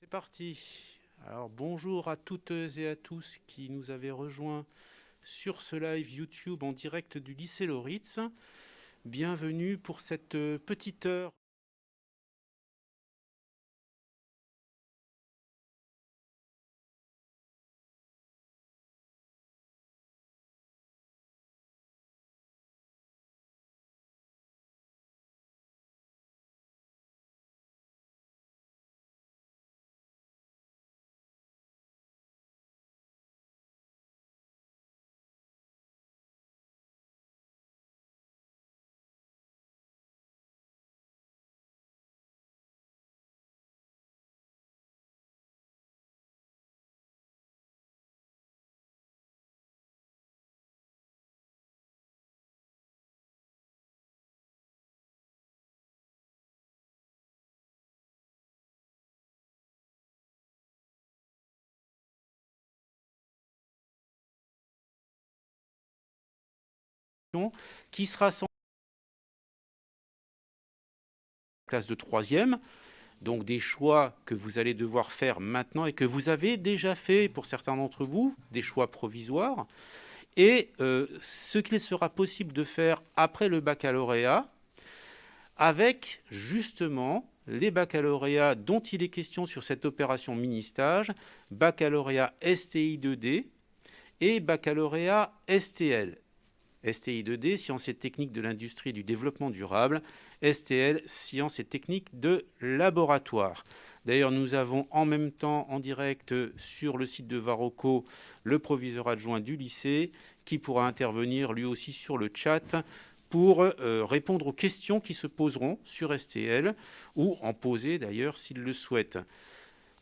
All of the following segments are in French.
C'est parti. Alors bonjour à toutes et à tous qui nous avaient rejoints sur ce live YouTube en direct du lycée Loritz. Bienvenue pour cette petite heure qui sera sans classe de troisième. Donc des choix que vous allez devoir faire maintenant et que vous avez déjà fait pour certains d'entre vous, des choix provisoires. Et ce qu'il sera possible de faire après le baccalauréat, avec justement les baccalauréats dont il est question sur cette opération mini-stage, baccalauréat STI 2D et baccalauréat STL. STI 2D, sciences et techniques de l'industrie et du développement durable, STL, sciences et techniques de laboratoire. D'ailleurs, nous avons en même temps, en direct sur le site de Varroco, le proviseur adjoint du lycée qui pourra intervenir lui aussi sur le chat pour répondre aux questions qui se poseront sur STL ou en poser d'ailleurs s'ils le souhaitent.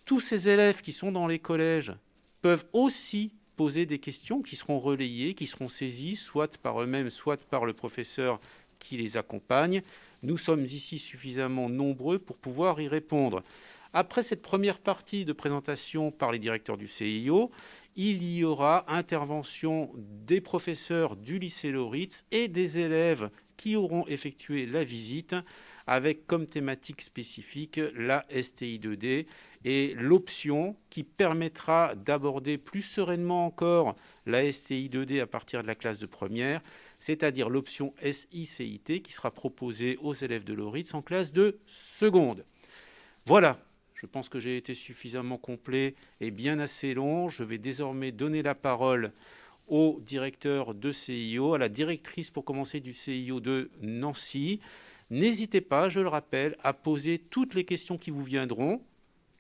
Tous ces élèves qui sont dans les collèges peuvent aussi poser des questions qui seront relayées, qui seront saisies, soit par eux-mêmes, soit par le professeur qui les accompagne. Nous sommes ici suffisamment nombreux pour pouvoir y répondre. Après cette première partie de présentation par les directeurs du CIO, il y aura intervention des professeurs du lycée Loritz et des élèves qui auront effectué la visite avec comme thématique spécifique la STI 2D et l'option qui permettra d'aborder plus sereinement encore la STI 2D à partir de la classe de première, c'est-à-dire l'option SICIT qui sera proposée aux élèves de Loritz en classe de seconde. Voilà, je pense que j'ai été suffisamment complet et bien assez long. Je vais désormais donner la parole au directeur de CIO, à la directrice pour commencer du CIO de Nancy. N'hésitez pas, je le rappelle, à poser toutes les questions qui vous viendront,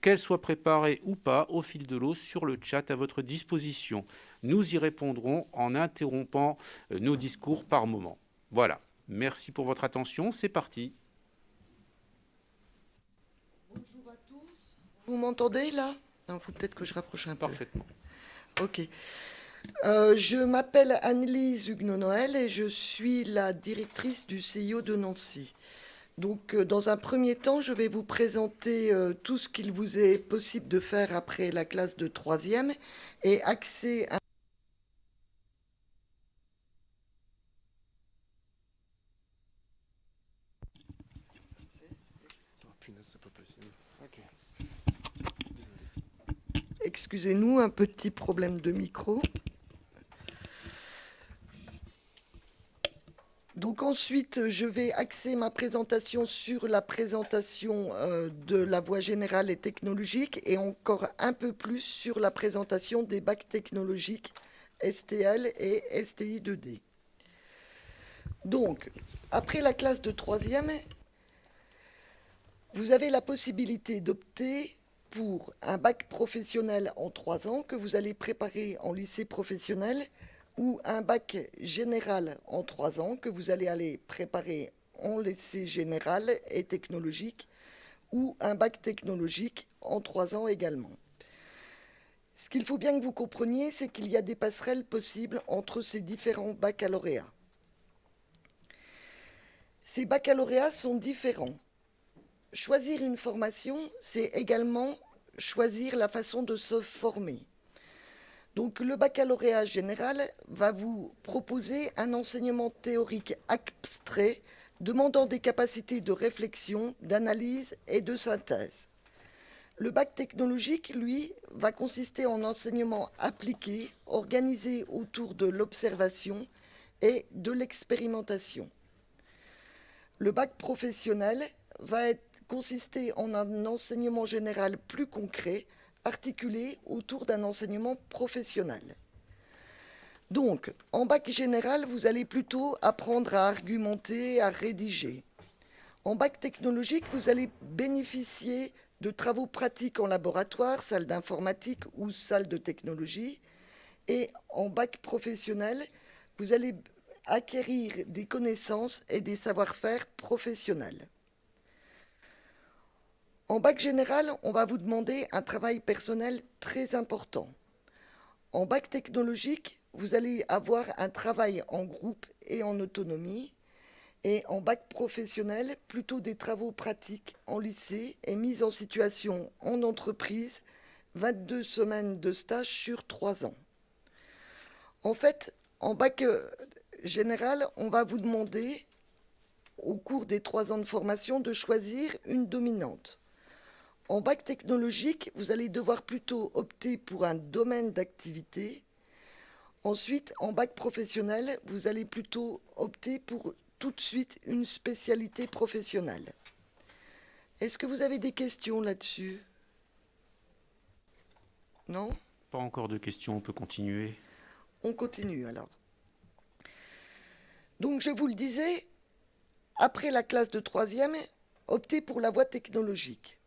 qu'elles soient préparées ou pas, au fil de l'eau sur le chat à votre disposition. Nous y répondrons en interrompant nos discours par moment. Voilà, merci pour votre attention, c'est parti. Bonjour à tous. Vous m'entendez là? Il faut peut-être que je rapproche un peu. Parfaitement. Ok. Je m'appelle Annelise Huguenot-Noël et je suis la directrice du CIO de Nancy. Donc, dans un premier temps, je vais vous présenter tout ce qu'il vous est possible de faire après la classe de troisième et accès à... Excusez-nous, un petit problème de micro. Donc ensuite, je vais axer ma présentation sur la présentation de la voie générale et technologique et encore un peu plus sur la présentation des bacs technologiques STL et STI 2D. Donc, après la classe de troisième, vous avez la possibilité d'opter pour un bac professionnel en 3 ans que vous allez préparer en lycée professionnel ou un bac général en 3 ans que vous allez aller préparer en lycée général et technologique ou un bac technologique en 3 ans également. Ce qu'il faut bien que vous compreniez, c'est qu'il y a des passerelles possibles entre ces différents baccalauréats. Ces baccalauréats sont différents. Choisir une formation, c'est également choisir la façon de se former. Donc le baccalauréat général va vous proposer un enseignement théorique abstrait demandant des capacités de réflexion, d'analyse et de synthèse. Le bac technologique, lui, va consister en enseignement appliqué, organisé autour de l'observation et de l'expérimentation. Le bac professionnel va consister en un enseignement général plus concret, articulé autour d'un enseignement professionnel. Donc, en bac général, vous allez plutôt apprendre à argumenter, à rédiger. En bac technologique, vous allez bénéficier de travaux pratiques en laboratoire, salle d'informatique ou salle de technologie. Et en bac professionnel, vous allez acquérir des connaissances et des savoir-faire professionnels. En bac général, on va vous demander un travail personnel très important. En bac technologique, vous allez avoir un travail en groupe et en autonomie. Et en bac professionnel, plutôt des travaux pratiques en lycée et mise en situation en entreprise, 22 semaines de stage sur 3 ans. En fait, en bac général, on va vous demander, au cours des 3 ans de formation, de choisir une dominante. En bac technologique, vous allez devoir plutôt opter pour un domaine d'activité. Ensuite, en bac professionnel, vous allez plutôt opter pour tout de suite une spécialité professionnelle. Est-ce que vous avez des questions là-dessus? Non? Pas encore de questions, on peut continuer. On continue alors. Donc je vous le disais, après la classe de 3e, optez pour la voie technologique.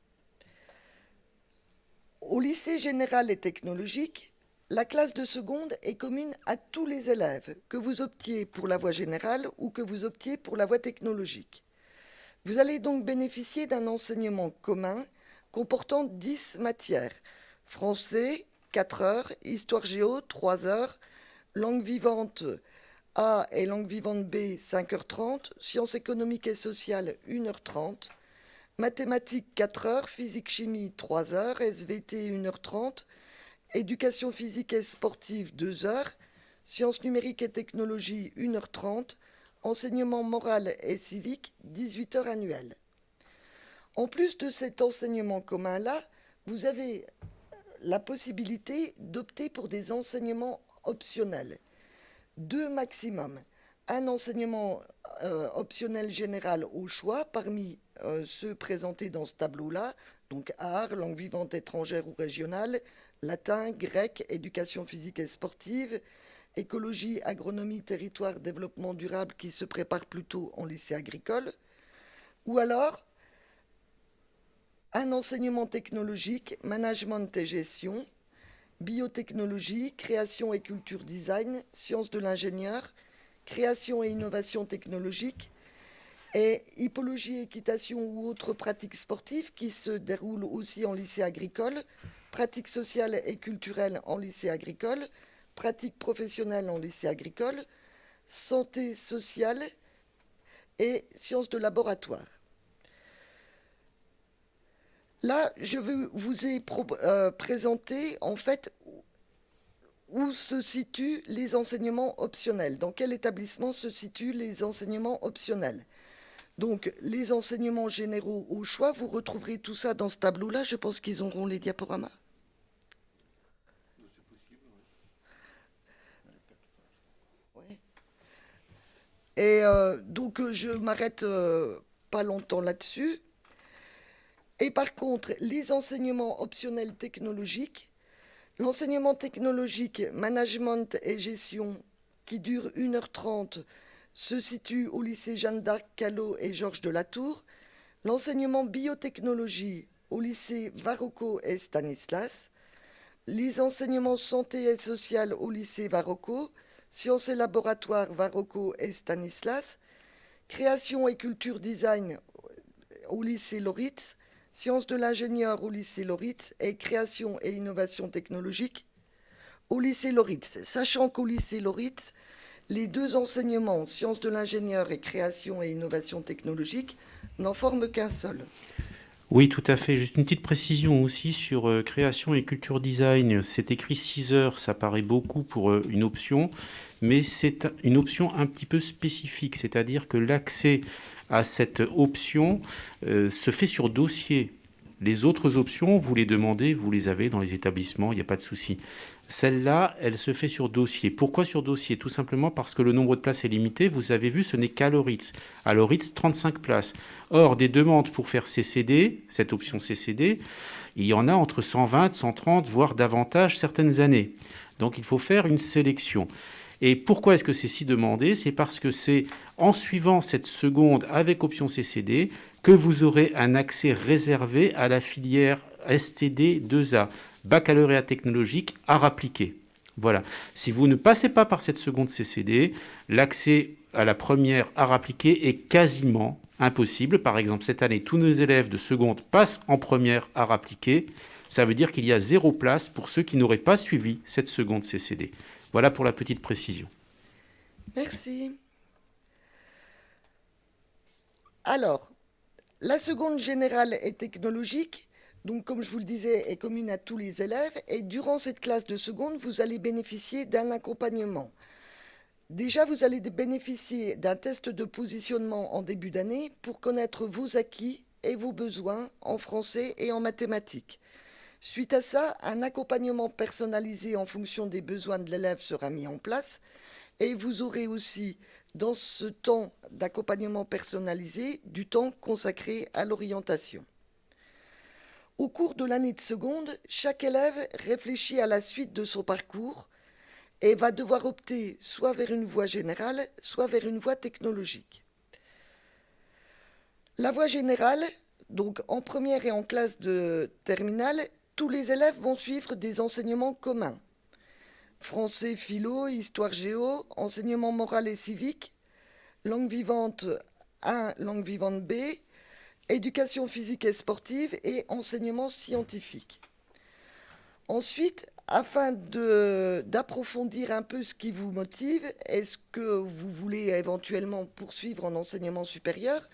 Au lycée général et technologique, la classe de seconde est commune à tous les élèves, que vous optiez pour la voie générale ou que vous optiez pour la voie technologique. Vous allez donc bénéficier d'un enseignement commun comportant 10 matières. Français, 4 heures, histoire géo, 3 heures, langue vivante A et langue vivante B, 5h30, sciences économiques et sociales, 1h30, mathématiques, 4 heures, physique-chimie, 3 heures, SVT, 1h30, éducation physique et sportive, 2 heures, sciences numériques et technologies, 1h30, enseignement moral et civique, 18 heures annuelles. En plus de cet enseignement commun-là, vous avez la possibilité d'opter pour des enseignements optionnels. 2 maximum. Un enseignement optionnel général au choix parmi ceux présentés dans ce tableau-là, donc art, langue vivante étrangère ou régionale, latin, grec, éducation physique et sportive, écologie, agronomie, territoire, développement durable qui se prépare plutôt en lycée agricole, ou alors un enseignement technologique, management et gestion, biotechnologie, création et culture design, sciences de l'ingénieur, création et innovation technologique, et hippologie, équitation ou autres pratiques sportives qui se déroulent aussi en lycée agricole, pratiques sociales et culturelles en lycée agricole, pratiques professionnelles en lycée agricole, santé sociale et sciences de laboratoire. Là, je vous ai présenté en fait où se situent les enseignements optionnels, dans quel établissement se situent les enseignements optionnels. Donc, les enseignements généraux au choix, vous retrouverez tout ça dans ce tableau-là. Je pense qu'ils auront les diaporamas. C'est possible, oui. Ouais. Et donc, je m'arrête pas longtemps là-dessus. Et par contre, les enseignements optionnels technologiques, l'enseignement technologique, management et gestion, qui dure 1h30, se situe au lycée Jeanne d'Arc, Callot et Georges de Latour. L'enseignement biotechnologie au lycée Varocco et Stanislas. Les enseignements santé et social au lycée Varocco. Sciences et laboratoires Varocco et Stanislas. Création et culture design au lycée Loritz. Sciences de l'ingénieur au lycée Loritz et création et innovation technologique au lycée Loritz. Sachant qu'au lycée Loritz, les 2 enseignements, sciences de l'ingénieur et création et innovation technologique, n'en forment qu'un seul. Oui, tout à fait. Juste une petite précision aussi sur création et culture design. C'est écrit 6 heures, ça paraît beaucoup pour une option, mais c'est une option un petit peu spécifique, c'est-à-dire que l'accès à cette option se fait sur dossier. Les autres options, vous les demandez, vous les avez dans les établissements, il n'y a pas de souci. Celle-là, elle se fait sur dossier. Pourquoi sur dossier? Tout simplement parce que le nombre de places est limité. Vous avez vu, ce n'est qu'à l'ORITS. À l'ORITS, 35 places. Or, des demandes pour faire CCD, cette option CCD, il y en a entre 120, 130, voire davantage certaines années. Donc, il faut faire une sélection. Et pourquoi est-ce que c'est si demandé? C'est parce que c'est en suivant cette seconde avec option CCD que vous aurez un accès réservé à la filière STD 2A, baccalauréat technologique, art appliqué. Voilà. Si vous ne passez pas par cette seconde CCD, l'accès à la première art appliqué est quasiment impossible. Par exemple, cette année, tous nos élèves de seconde passent en première art appliqué. Ça veut dire qu'il y a 0 place pour ceux qui n'auraient pas suivi cette seconde CCD. Voilà pour la petite précision. Merci. Alors, la seconde générale et technologique, donc comme je vous le disais, est commune à tous les élèves. Et durant cette classe de seconde, vous allez bénéficier d'un accompagnement. Déjà, vous allez bénéficier d'un test de positionnement en début d'année pour connaître vos acquis et vos besoins en français et en mathématiques. Suite à ça, un accompagnement personnalisé en fonction des besoins de l'élève sera mis en place et vous aurez aussi, dans ce temps d'accompagnement personnalisé, du temps consacré à l'orientation. Au cours de l'année de seconde, chaque élève réfléchit à la suite de son parcours et va devoir opter soit vers une voie générale, soit vers une voie technologique. La voie générale, donc en première et en classe de terminale, tous les élèves vont suivre des enseignements communs. Français, philo, histoire géo, enseignement moral et civique, langue vivante 1, langue vivante B, éducation physique et sportive et enseignement scientifique. Ensuite, afin d'approfondir un peu ce qui vous motive, est-ce que vous voulez éventuellement poursuivre en enseignement supérieur,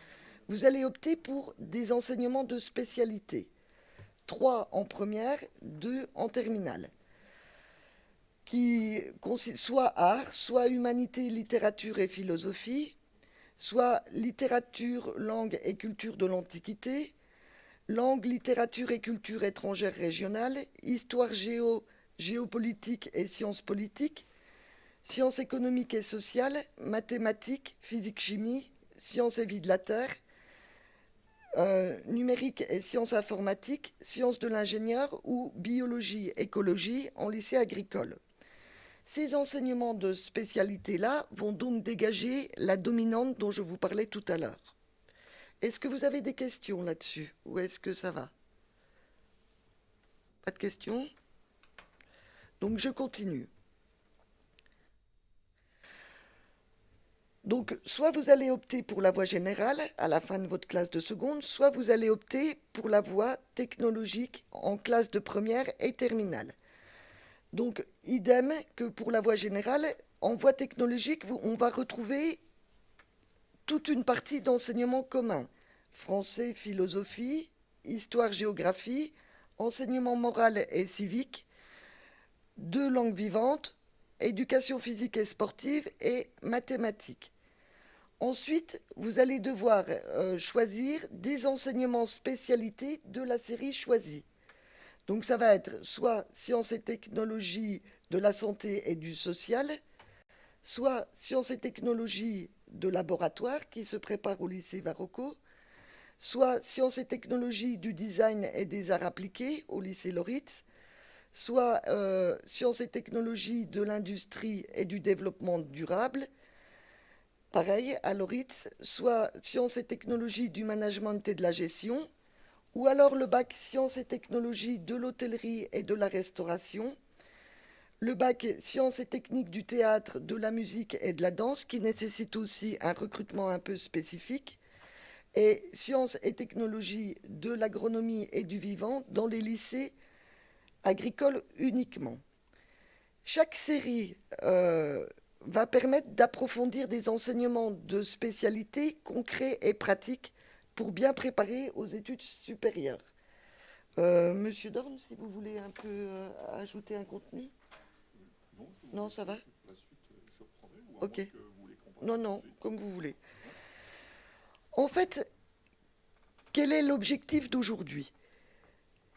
vous allez opter pour des enseignements de spécialité. 3 en première, 2 en terminale. Qui soit art, soit humanité, littérature et philosophie, soit littérature, langue et culture de l'Antiquité, langue, littérature et culture étrangère régionale, histoire géopolitique et sciences politiques, sciences économiques et sociales, mathématiques, physique-chimie, sciences et vie de la Terre, numérique et sciences informatiques, sciences de l'ingénieur ou biologie, écologie en lycée agricole. Ces enseignements de spécialité-là vont donc dégager la dominante dont je vous parlais tout à l'heure. Est-ce que vous avez des questions là-dessus ou est-ce que ça va? Pas de questions? Donc je continue. Donc soit vous allez opter pour la voie générale à la fin de votre classe de seconde, soit vous allez opter pour la voie technologique en classe de première et terminale. Donc idem que pour la voie générale, en voie technologique, on va retrouver toute une partie d'enseignement commun. Français, philosophie, histoire, géographie, enseignement moral et civique, 2 langues vivantes, éducation physique et sportive et mathématiques. Ensuite, vous allez devoir choisir des enseignements spécialités de la série choisie. Donc ça va être soit sciences et technologies de la santé et du social, soit sciences et technologies de laboratoire qui se prépare au lycée Varocco, soit sciences et technologies du design et des arts appliqués au lycée Loritz, soit sciences et technologies de l'industrie et du développement durable, pareil à Loritz, soit sciences et technologies du management et de la gestion, ou alors le bac sciences et technologies de l'hôtellerie et de la restauration, le bac sciences et techniques du théâtre, de la musique et de la danse, qui nécessite aussi un recrutement un peu spécifique, et sciences et technologies de l'agronomie et du vivant dans les lycées agricoles uniquement. Chaque série va permettre d'approfondir des enseignements de spécialité concrets et pratiques pour bien préparer aux études supérieures. Monsieur Dorn, si vous voulez un peu ajouter un contenu? Non, ça va? Ok. Non, non, comme vous voulez. En fait, quel est l'objectif d'aujourd'hui?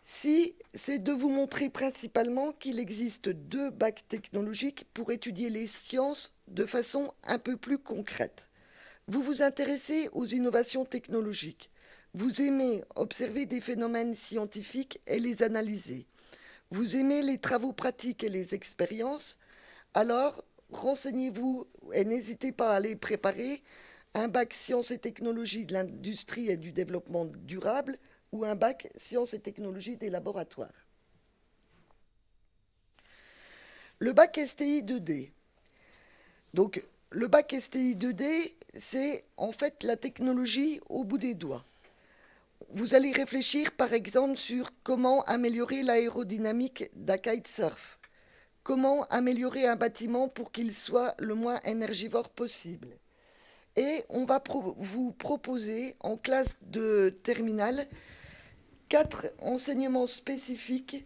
Si, c'est de vous montrer principalement qu'il existe 2 bacs technologiques pour étudier les sciences de façon un peu plus concrète. Vous vous intéressez aux innovations technologiques. Vous aimez observer des phénomènes scientifiques et les analyser. Vous aimez les travaux pratiques et les expériences. Alors, renseignez-vous et n'hésitez pas à aller préparer un bac sciences et technologies de l'industrie et du développement durable ou un bac sciences et technologies des laboratoires. Le bac STI 2D. Donc, le bac STI 2D, c'est en fait la technologie au bout des doigts. Vous allez réfléchir par exemple sur comment améliorer l'aérodynamique d'un kitesurf. Comment améliorer un bâtiment pour qu'il soit le moins énergivore possible. Et on va vous proposer en classe de terminale 4 enseignements spécifiques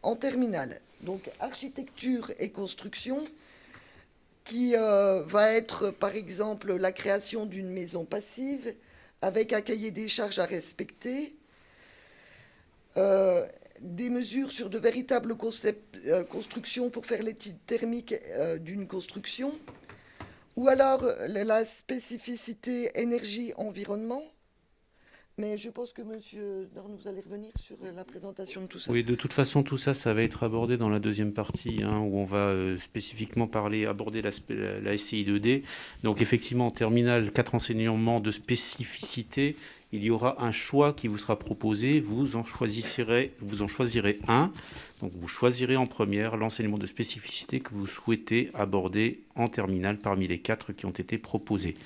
en terminale. Donc architecture et construction, qui va être par exemple la création d'une maison passive avec un cahier des charges à respecter, des mesures sur de véritables constructions pour faire l'étude thermique d'une construction, ou alors la spécificité énergie-environnement. Mais je pense que monsieur Dorn, vous allez revenir sur la présentation de tout ça. Oui, de toute façon, tout ça, ça va être abordé dans la deuxième partie, hein, où on va spécifiquement aborder la SCI 2D. Donc, effectivement, en terminale, 4 enseignements de spécificité. Il y aura un choix qui vous sera proposé. Vous en choisirez un. Donc, vous choisirez en première l'enseignement de spécificité que vous souhaitez aborder en terminale parmi les 4 qui ont été proposés.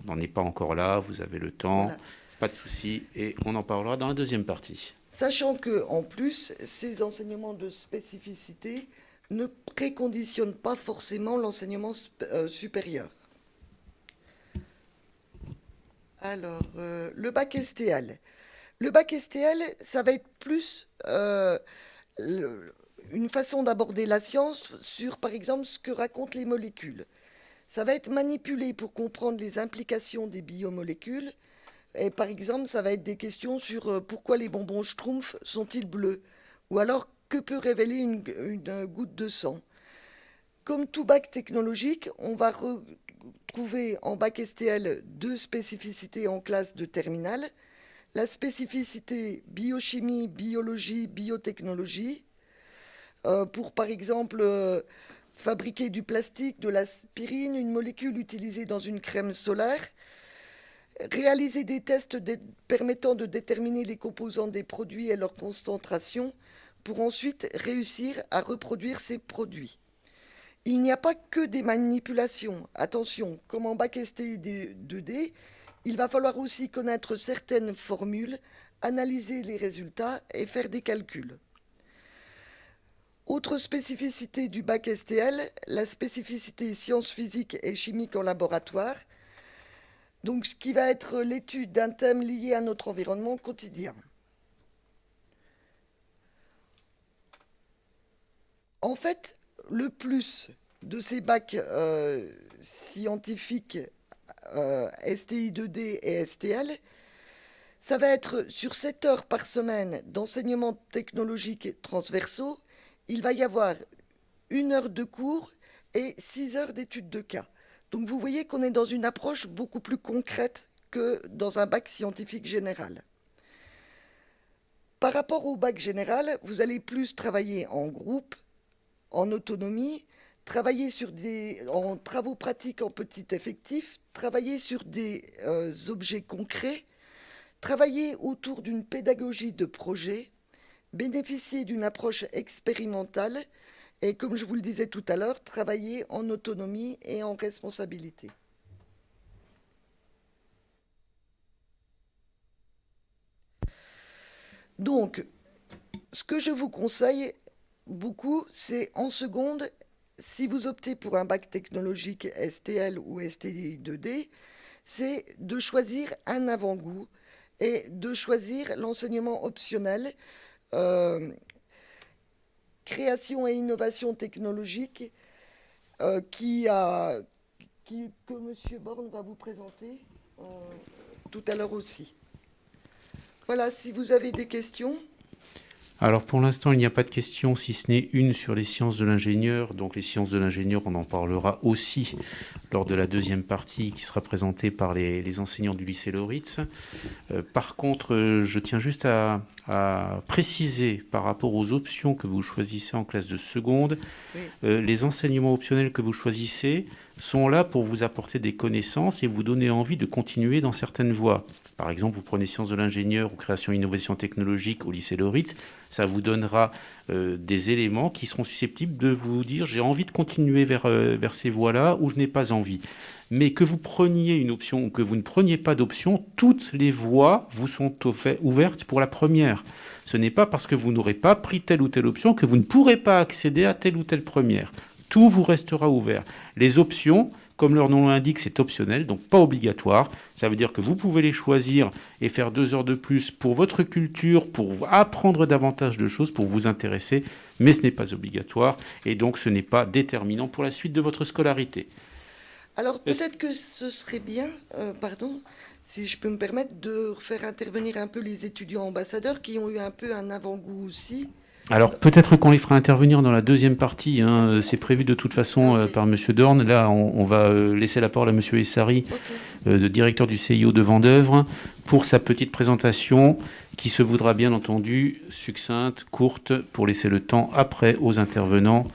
On n'en est pas encore là, vous avez le temps. Voilà. Pas de souci, et on en parlera dans la deuxième partie. Sachant que, en plus, ces enseignements de spécificité ne préconditionnent pas forcément l'enseignement supérieur. Alors, le bac STL. Le bac STL, ça va être plus une façon d'aborder la science sur, par exemple, ce que racontent les molécules. Ça va être manipulé pour comprendre les implications des biomolécules. Et par exemple, ça va être des questions sur pourquoi les bonbons Schtroumpf sont-ils bleus? Ou alors, que peut révéler une goutte de sang? Comme tout bac technologique, on va retrouver en bac STL 2 spécificités en classe de terminale. La spécificité biochimie, biologie, biotechnologie, pour par exemple fabriquer du plastique, de l'aspirine, une molécule utilisée dans une crème solaire. Réaliser des tests permettant de déterminer les composants des produits et leur concentration pour ensuite réussir à reproduire ces produits. Il n'y a pas que des manipulations. Attention, comme en bac STI 2D, il va falloir aussi connaître certaines formules, analyser les résultats et faire des calculs. Autre spécificité du bac STL, la spécificité sciences physiques et chimiques en laboratoire. Donc, ce qui va être l'étude d'un thème lié à notre environnement quotidien. En fait, le plus de ces bacs scientifiques STI 2D et STL, ça va être sur 7 heures par semaine d'enseignement technologique transversaux, il va y avoir 1 heure de cours et 6 heures d'études de cas. Donc vous voyez qu'on est dans une approche beaucoup plus concrète que dans un bac scientifique général. Par rapport au bac général, vous allez plus travailler en groupe, en autonomie, travailler en travaux pratiques en petit effectif, travailler sur des objets concrets, travailler autour d'une pédagogie de projet, bénéficier d'une approche expérimentale et, comme je vous le disais tout à l'heure, travailler en autonomie et en responsabilité. Donc, ce que je vous conseille beaucoup, c'est en seconde, si vous optez pour un bac technologique STL ou STI 2D, c'est de choisir un avant-goût et de choisir l'enseignement optionnel création et innovation technologique que M. Borne va vous présenter tout à l'heure aussi. Voilà, si vous avez des questions. Alors pour l'instant, il n'y a pas de question, si ce n'est une sur les sciences de l'ingénieur. Donc les sciences de l'ingénieur, on en parlera aussi lors de la deuxième partie qui sera présentée par les enseignants du lycée Loritz. Par contre, je tiens juste à préciser par rapport aux options que vous choisissez en classe de seconde, les enseignements optionnels que vous choisissez sont là pour vous apporter des connaissances et vous donner envie de continuer dans certaines voies. Par exemple, vous prenez sciences de l'ingénieur ou création et innovation technologique au lycée Loritz, ça vous donnera des éléments qui seront susceptibles de vous dire j'ai envie de continuer vers ces voies-là ou je n'ai pas envie. Mais que vous preniez une option ou que vous ne preniez pas d'option, toutes les voies vous sont ouvertes pour la première. Ce n'est pas parce que vous n'aurez pas pris telle ou telle option que vous ne pourrez pas accéder à telle ou telle première. Tout vous restera ouvert. Les options, comme leur nom l'indique, c'est optionnel, donc pas obligatoire. Ça veut dire que vous pouvez les choisir et faire 2 heures de plus pour votre culture, pour apprendre davantage de choses, pour vous intéresser, mais ce n'est pas obligatoire et donc ce n'est pas déterminant pour la suite de votre scolarité. Alors peut-être que ce serait bien, si je peux me permettre, de faire intervenir un peu les étudiants ambassadeurs qui ont eu un peu un avant-goût aussi. Alors peut-être qu'on les fera intervenir dans la deuxième partie, hein. C'est prévu de toute façon par Monsieur Dorn. Là, on va laisser la parole à Monsieur Essari, le directeur du CIO de Vendeuvre, pour sa petite présentation qui se voudra bien entendu succincte, courte, pour laisser le temps après aux intervenants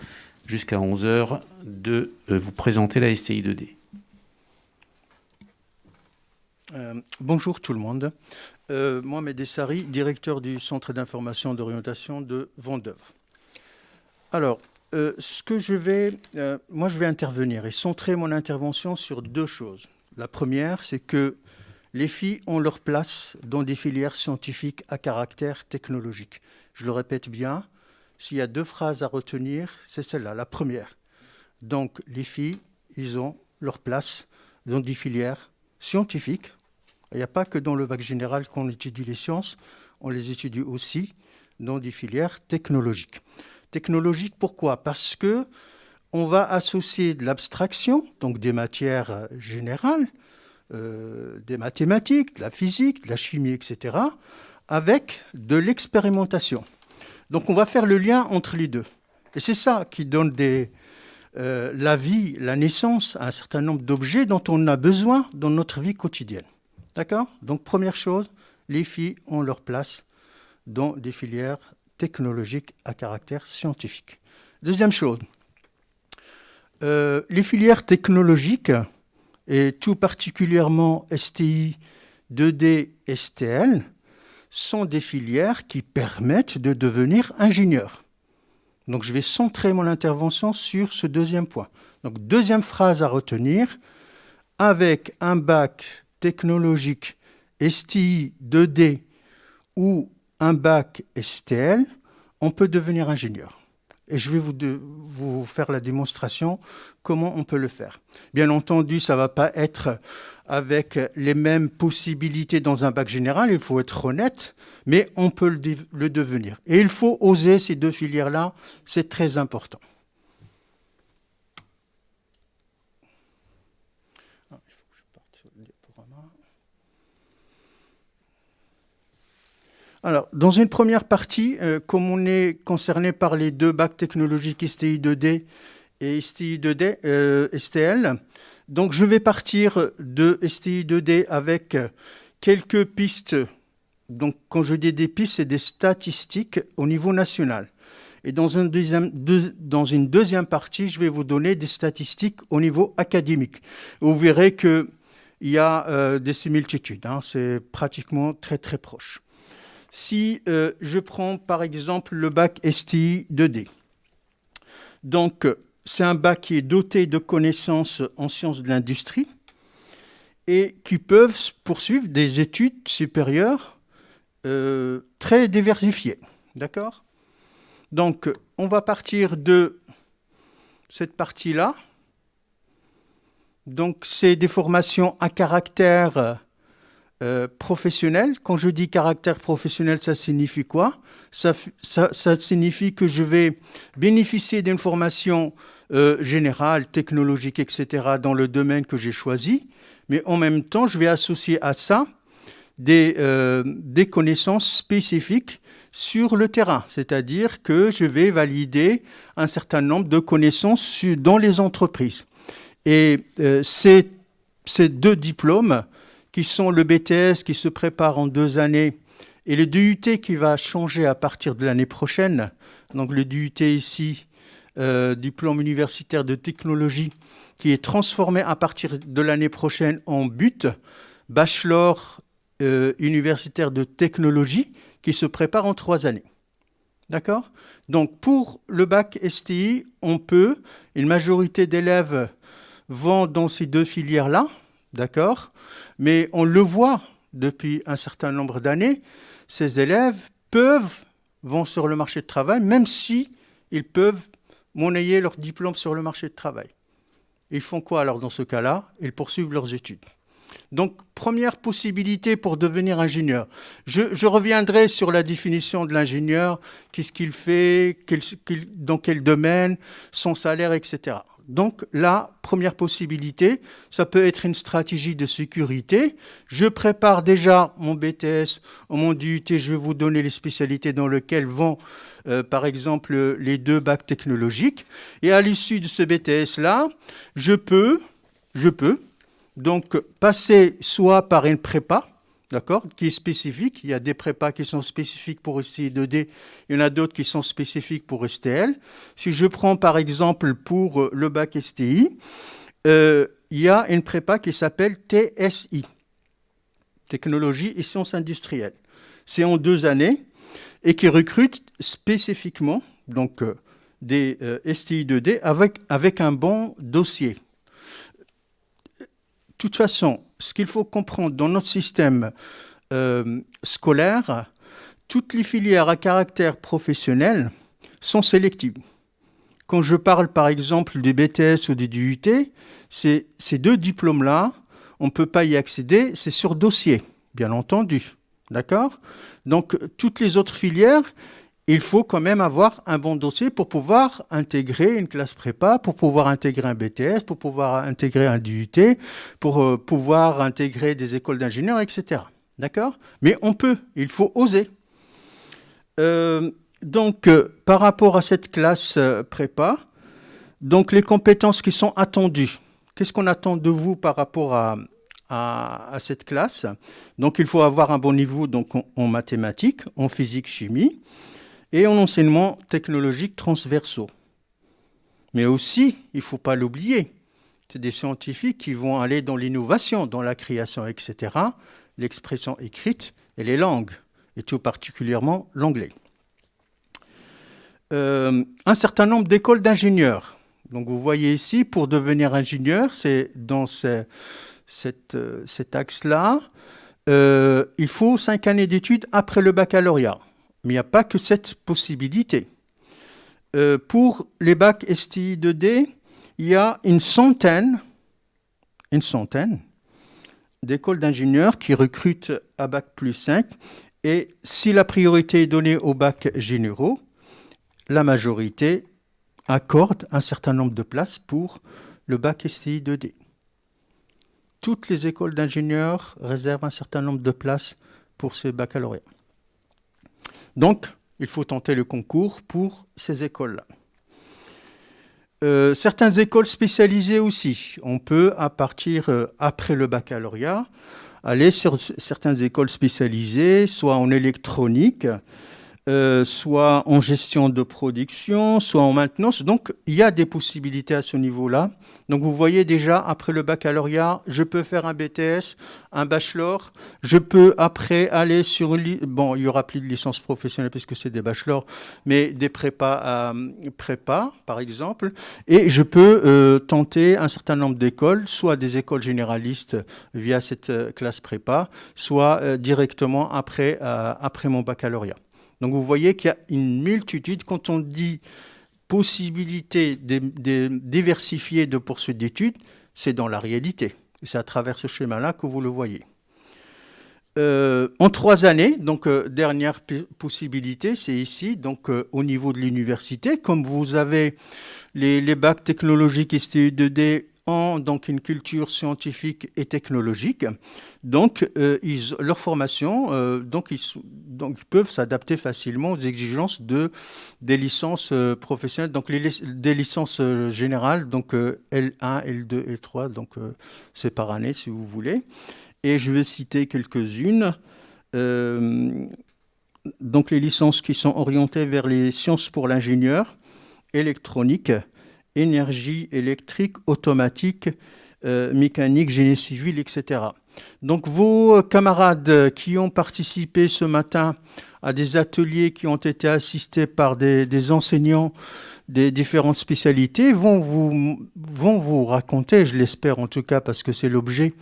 jusqu'à 11h de vous présenter la STI 2D. Bonjour tout le monde. Mohamed Essari, directeur du Centre d'information d'orientation de Vendeuvre. Alors, je vais intervenir et centrer mon intervention sur 2 choses. La première, c'est que les filles ont leur place dans des filières scientifiques à caractère technologique. Je le répète bien, s'il y a 2 phrases à retenir, c'est celle-là, la première. Donc, les filles, ils ont leur place dans des filières scientifiques. Il n'y a pas que dans le bac général qu'on étudie les sciences, on les étudie aussi dans des filières technologiques. Technologiques, pourquoi ? Parce qu'on va associer de l'abstraction, donc des matières générales, des mathématiques, de la physique, de la chimie, etc., avec de l'expérimentation. Donc on va faire le lien entre les deux. Et c'est ça qui donne la vie, la naissance à un certain nombre d'objets dont on a besoin dans notre vie quotidienne. D'accord ? Donc, première chose, les filles ont leur place dans des filières technologiques à caractère scientifique. Deuxième chose, les filières technologiques, et tout particulièrement STI, 2D, STL, sont des filières qui permettent de devenir ingénieur. Donc, je vais centrer mon intervention sur ce deuxième point. Donc, deuxième phrase à retenir, avec un bac technologique STI 2D ou un bac STL, on peut devenir ingénieur. Et je vais vous faire la démonstration comment on peut le faire. Bien entendu, ça ne va pas être avec les mêmes possibilités dans un bac général, il faut être honnête, mais on peut le devenir. Et il faut oser ces 2 filières-là, c'est très important. Alors, dans une première partie, comme on est concerné par les 2 bacs technologiques STI 2D et STI 2D, STL, donc je vais partir de STI 2D avec quelques pistes. Donc, quand je dis des pistes, c'est des statistiques au niveau national. Et dans une deuxième partie, je vais vous donner des statistiques au niveau académique. Vous verrez qu'il y a des similitudes, hein, c'est pratiquement très très proche. Si je prends par exemple le bac STI 2D, donc c'est un bac qui est doté de connaissances en sciences de l'industrie et qui peuvent poursuivre des études supérieures très diversifiées. D'accord ? Donc, on va partir de cette partie-là. Donc, c'est des formations à caractère professionnel. Quand je dis caractère professionnel, ça signifie quoi ? Ça signifie que je vais bénéficier d'une formation générale, technologique, etc., dans le domaine que j'ai choisi, mais en même temps, je vais associer à ça des connaissances spécifiques sur le terrain, c'est-à-dire que je vais valider un certain nombre de connaissances dans les entreprises. Et ces 2 diplômes, qui sont le BTS qui se prépare en 2 années, et le DUT qui va changer à partir de l'année prochaine, donc le DUT ici, diplôme universitaire de technologie, qui est transformé à partir de l'année prochaine en BUT, bachelor universitaire de technologie, qui se prépare en 3 années. D'accord ? Donc, pour le bac STI, une majorité d'élèves vont dans ces 2 filières-là, d'accord ? Mais on le voit depuis un certain nombre d'années, ces élèves vont sur le marché de travail, même si ils peuvent monnayer leur diplôme sur le marché de travail. Ils font quoi alors dans ce cas-là ? Ils poursuivent leurs études. Donc, première possibilité pour devenir ingénieur. Je reviendrai sur la définition de l'ingénieur, qu'est-ce qu'il fait, dans quel domaine, son salaire, etc. Donc, la première possibilité, ça peut être une stratégie de sécurité. Je prépare déjà mon BTS ou mon DUT, je vais vous donner les spécialités dans lesquelles vont, par exemple, les 2 bacs technologiques. Et à l'issue de ce BTS-là, je peux donc passer soit par une prépa, d'accord, qui est spécifique. Il y a des prépas qui sont spécifiques pour STI 2D, il y en a d'autres qui sont spécifiques pour STL. Si je prends par exemple pour le bac STI, il y a une prépa qui s'appelle TSI, Technologie et Sciences Industrielles. C'est en 2 années et qui recrute spécifiquement donc, des STI 2D avec un bon dossier. De toute façon, ce qu'il faut comprendre dans notre système scolaire, toutes les filières à caractère professionnel sont sélectives. Quand je parle par exemple du BTS ou du DUT, ces 2 diplômes-là, on ne peut pas y accéder, c'est sur dossier, bien entendu. D'accord ? Donc, toutes les autres filières, il faut quand même avoir un bon dossier pour pouvoir intégrer une classe prépa, pour pouvoir intégrer un BTS, pour pouvoir intégrer un DUT, pour pouvoir intégrer des écoles d'ingénieurs, etc. D'accord ? Mais on peut, il faut oser. Donc, par rapport à cette classe prépa, donc les compétences qui sont attendues, qu'est-ce qu'on attend de vous par rapport à cette classe ? Donc, il faut avoir un bon niveau donc, en mathématiques, en physique, chimie, et en enseignement technologique transversaux. Mais aussi, il ne faut pas l'oublier, c'est des scientifiques qui vont aller dans l'innovation, dans la création, etc., l'expression écrite et les langues, et tout particulièrement l'anglais. Un certain nombre d'écoles d'ingénieurs. Donc vous voyez ici, pour devenir ingénieur, c'est dans cet axe-là, il faut 5 années d'études après le baccalauréat. Mais il n'y a pas que cette possibilité. Pour les bacs STI 2D, il y a une centaine d'écoles d'ingénieurs qui recrutent à bac plus 5. Et si la priorité est donnée aux bacs généraux, la majorité accorde un certain nombre de places pour le bac STI 2D. Toutes les écoles d'ingénieurs réservent un certain nombre de places pour ce baccalauréat. Donc, il faut tenter le concours pour ces écoles-là. Certaines écoles spécialisées aussi. On peut, à partir après le baccalauréat, aller sur certaines écoles spécialisées, soit en électronique, soit en gestion de production, soit en maintenance. Donc, il y a des possibilités à ce niveau-là. Donc, vous voyez déjà, après le baccalauréat, je peux faire un BTS, un bachelor. Je peux, après, aller sur... Bon, il n'y aura plus de licence professionnelle puisque c'est des bachelors, mais des prépa, par exemple. Et je peux tenter un certain nombre d'écoles, soit des écoles généralistes via cette classe prépa, soit directement après mon baccalauréat. Donc, vous voyez qu'il y a une multitude. Quand on dit possibilité diversifiée de poursuite d'études, c'est dans la réalité. C'est à travers ce schéma-là que vous le voyez. En 3 années, donc dernière possibilité, c'est ici, donc au niveau de l'université. Comme vous avez les bacs technologiques STI 2D ont donc une culture scientifique et technologique. Donc, leur formation, donc ils peuvent s'adapter facilement aux exigences des licences professionnelles, donc des licences générales, donc L1, L2, L3, donc c'est par année si vous voulez. Et je vais citer quelques-unes. Donc les licences qui sont orientées vers les sciences pour l'ingénieur, électronique, énergie électrique, automatique, mécanique, génie civil, etc. Donc vos camarades qui ont participé ce matin à des ateliers qui ont été assistés par des enseignants des différentes spécialités vont vous raconter, je l'espère en tout cas parce que c'est l'objet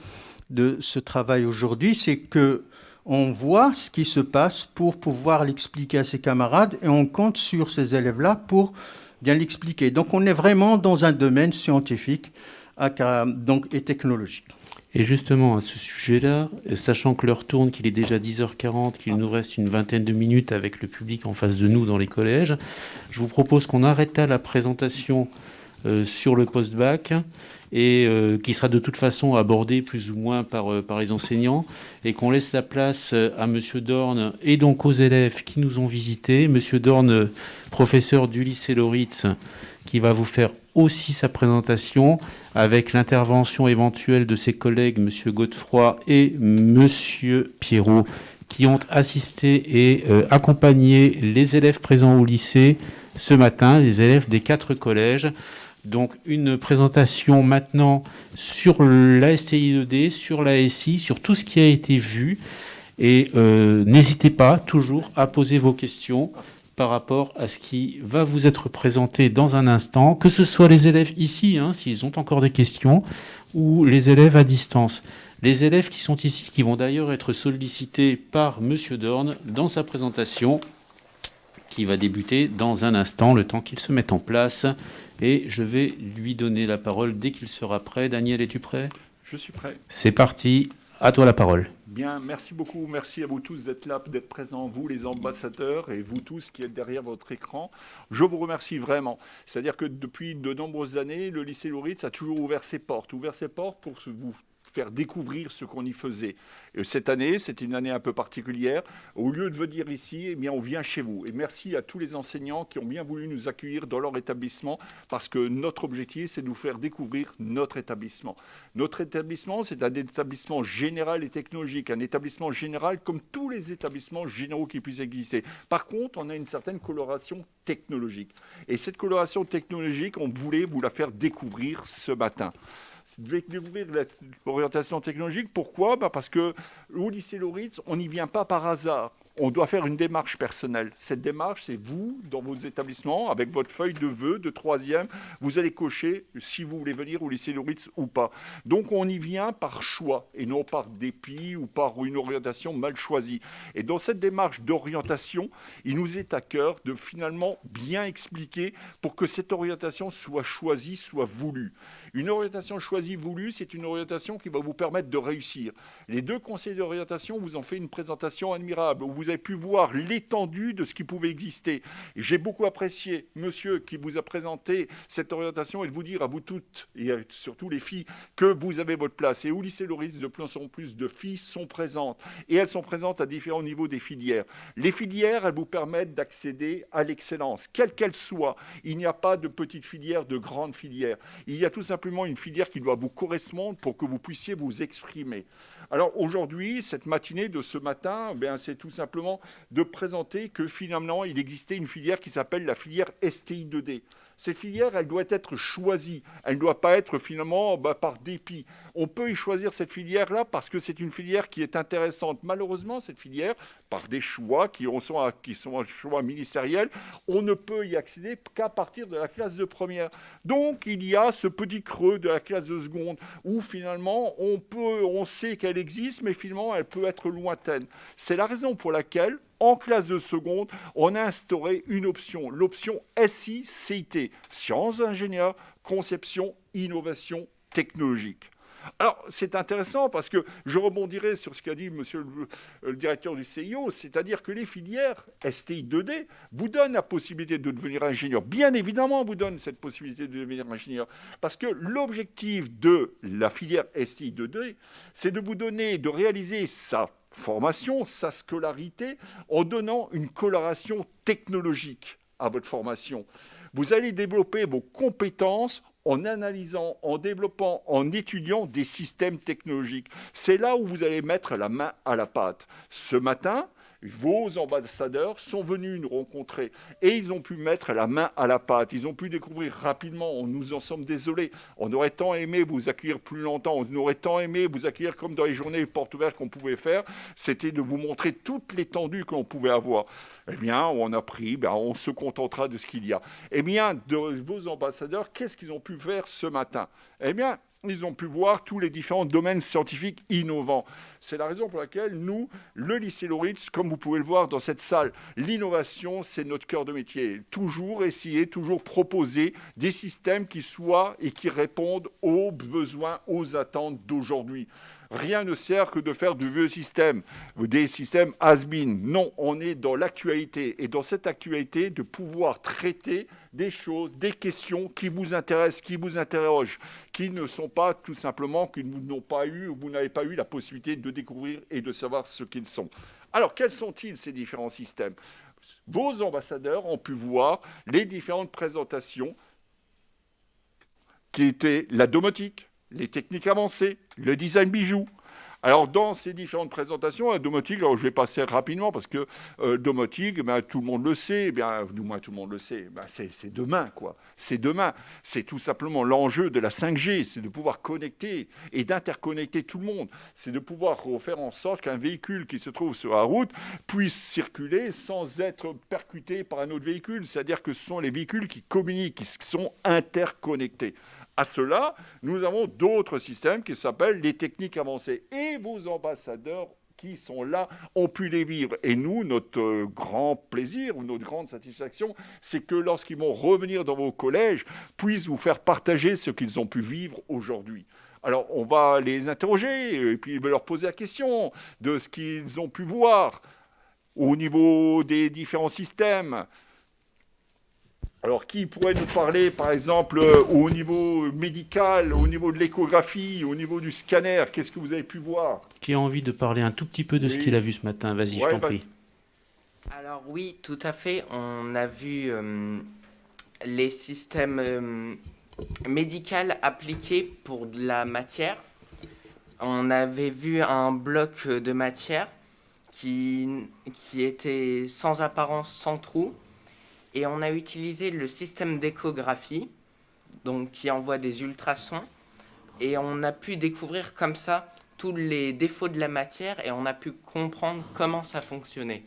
de ce travail aujourd'hui, c'est que on voit ce qui se passe pour pouvoir l'expliquer à ses camarades et on compte sur ces élèves-là pour bien l'expliquer. Donc, on est vraiment dans un domaine scientifique et technologique. Et justement, à ce sujet-là, sachant que l'heure tourne, qu'il est déjà 10h40, qu'il nous reste une vingtaine de minutes avec le public en face de nous dans les collèges, je vous propose qu'on arrête là la présentation sur le post-bac et qui sera de toute façon abordé plus ou moins par les enseignants et qu'on laisse la place à M. Dorn et donc aux élèves qui nous ont visités. M. Dorn, professeur du lycée Loritz, qui va vous faire aussi sa présentation avec l'intervention éventuelle de ses collègues M. Godefroy et M. Pierrot qui ont assisté et accompagné les élèves présents au lycée ce matin, les élèves des 4 collèges. Donc une présentation maintenant sur la STI2D, sur la SI, sur tout ce qui a été vu. Et n'hésitez pas toujours à poser vos questions par rapport à ce qui va vous être présenté dans un instant, que ce soit les élèves ici, s'ils ont encore des questions, ou les élèves à distance. Les élèves qui sont ici, qui vont d'ailleurs être sollicités par M. Dorn dans sa présentation, qui va débuter dans un instant, le temps qu'il se mette en place. Et je vais lui donner la parole dès qu'il sera prêt. Daniel, es-tu prêt ? Je suis prêt. C'est parti, à toi la parole. Bien, merci beaucoup. Merci à vous tous d'être là, d'être présents, vous les ambassadeurs et vous tous qui êtes derrière votre écran. Je vous remercie vraiment. C'est-à-dire que depuis de nombreuses années, le lycée Loritz a toujours ouvert ses portes pour vous faire découvrir ce qu'on y faisait. Et cette année, c'était une année un peu particulière. Au lieu de venir ici, eh bien, on vient chez vous. Et merci à tous les enseignants qui ont bien voulu nous accueillir dans leur établissement parce que notre objectif, c'est de nous faire découvrir notre établissement. Notre établissement, c'est un établissement général et technologique, un établissement général comme tous les établissements généraux qui puissent exister. Par contre, on a une certaine coloration technologique. Et cette coloration technologique, on voulait vous la faire découvrir ce matin. Découvrir l'orientation technologique. Pourquoi ? Parce qu'au lycée Loritz, on n'y vient pas par hasard. On doit faire une démarche personnelle. Cette démarche, c'est vous, dans vos établissements, avec votre feuille de vœux de 3e, vous allez cocher si vous voulez venir au lycée Loritz ou pas. Donc on y vient par choix et non par dépit ou par une orientation mal choisie. Et dans cette démarche d'orientation, il nous est à cœur de finalement bien expliquer pour que cette orientation soit choisie, soit voulue. Une orientation choisie, voulue, c'est une orientation qui va vous permettre de réussir. Les 2 conseillers d'orientation vous ont fait une présentation admirable où vous avez pu voir l'étendue de ce qui pouvait exister. Et j'ai beaucoup apprécié monsieur qui vous a présenté cette orientation et de vous dire à vous toutes, et surtout les filles, que vous avez votre place. Et au lycée Loritz, de plus en plus de filles sont présentes. Et elles sont présentes à différents niveaux des filières. Les filières, elles vous permettent d'accéder à l'excellence, quelle qu'elle soit. Il n'y a pas de petite filière, de grande filière. Il y a tout simplement une filière qui doit vous correspondre pour que vous puissiez vous exprimer. Alors aujourd'hui, cette matinée de ce matin, c'est tout simplement de présenter que finalement, il existait une filière qui s'appelle la filière STI2D. Cette filière, elle doit être choisie. Elle ne doit pas être finalement par dépit. On peut y choisir cette filière-là parce que c'est une filière qui est intéressante. Malheureusement, cette filière, par des choix qui sont un choix ministériel, on ne peut y accéder qu'à partir de la classe de première. Donc, il y a ce petit creux de la classe de seconde où finalement, on sait qu'elle existe, mais finalement, elle peut être lointaine. C'est la raison pour laquelle, en classe de seconde, on a instauré une option, l'option SI-CIT, sciences ingénieurs, conception, innovation technologique. Alors, c'est intéressant parce que je rebondirai sur ce qu'a dit monsieur le directeur du CIO, c'est-à-dire que les filières STI 2D vous donnent la possibilité de devenir ingénieur. Bien évidemment, vous donnent cette possibilité de devenir ingénieur parce que l'objectif de la filière STI 2D, c'est de vous donner, de réaliser sa formation, sa scolarité, en donnant une coloration technologique à votre formation. Vous allez développer vos compétences en analysant, en développant, en étudiant des systèmes technologiques. C'est là où vous allez mettre la main à la pâte. Ce matin, vos ambassadeurs sont venus nous rencontrer et ils ont pu mettre la main à la pâte. Ils ont pu découvrir rapidement. Nous en sommes désolés. On aurait tant aimé vous accueillir plus longtemps. On aurait tant aimé vous accueillir comme dans les journées portes ouvertes qu'on pouvait faire. C'était de vous montrer toute l'étendue qu'on pouvait avoir. Eh bien, on a pris, on se contentera de ce qu'il y a. Eh bien, de vos ambassadeurs, qu'est-ce qu'ils ont pu faire ce matin? Eh bien, ils ont pu voir tous les différents domaines scientifiques innovants. C'est la raison pour laquelle nous, le lycée Loritz, comme vous pouvez le voir dans cette salle, l'innovation, c'est notre cœur de métier. Toujours essayer, toujours proposer des systèmes qui soient et qui répondent aux besoins, aux attentes d'aujourd'hui. Rien ne sert que de faire du vieux système, des systèmes has-been. Non, on est dans l'actualité. Et dans cette actualité, de pouvoir traiter des choses, des questions qui vous intéressent, qui vous interrogent, qui ne sont pas tout simplement, que vous n'ont pas eu, ou vous n'avez pas eu la possibilité de découvrir et de savoir ce qu'ils sont. Alors, quels sont-ils, ces différents systèmes? Vos ambassadeurs ont pu voir les différentes présentations qui étaient la domotique, les techniques avancées, le design bijou. Alors, dans ces différentes présentations, la domotique, alors je vais passer rapidement parce que domotique, tout le monde le sait, du moins tout le monde le sait, c'est demain, quoi. C'est demain. C'est tout simplement l'enjeu de la 5G, c'est de pouvoir connecter et d'interconnecter tout le monde. C'est de pouvoir faire en sorte qu'un véhicule qui se trouve sur la route puisse circuler sans être percuté par un autre véhicule. C'est-à-dire que ce sont les véhicules qui communiquent, qui sont interconnectés. À cela, nous avons d'autres systèmes qui s'appellent les techniques avancées. Et vos ambassadeurs qui sont là ont pu les vivre. Et nous, notre grand plaisir ou notre grande satisfaction, c'est que lorsqu'ils vont revenir dans vos collèges, puissent vous faire partager ce qu'ils ont pu vivre aujourd'hui. Alors, on va les interroger et puis leur poser la question de ce qu'ils ont pu voir au niveau des différents systèmes. Alors, qui pourrait nous parler, par exemple, au niveau médical, au niveau de l'échographie, au niveau du scanner? Qu'est-ce que vous avez pu voir? Qui a envie de parler un tout petit peu de ce qu'il a vu ce matin? Vas-y, je t'en prie. Alors oui, tout à fait. On a vu les systèmes médicaux appliqués pour de la matière. On avait vu un bloc de matière qui était sans apparence, sans trou. Et on a utilisé le système d'échographie, donc qui envoie des ultrasons. Et on a pu découvrir comme ça tous les défauts de la matière et on a pu comprendre comment ça fonctionnait.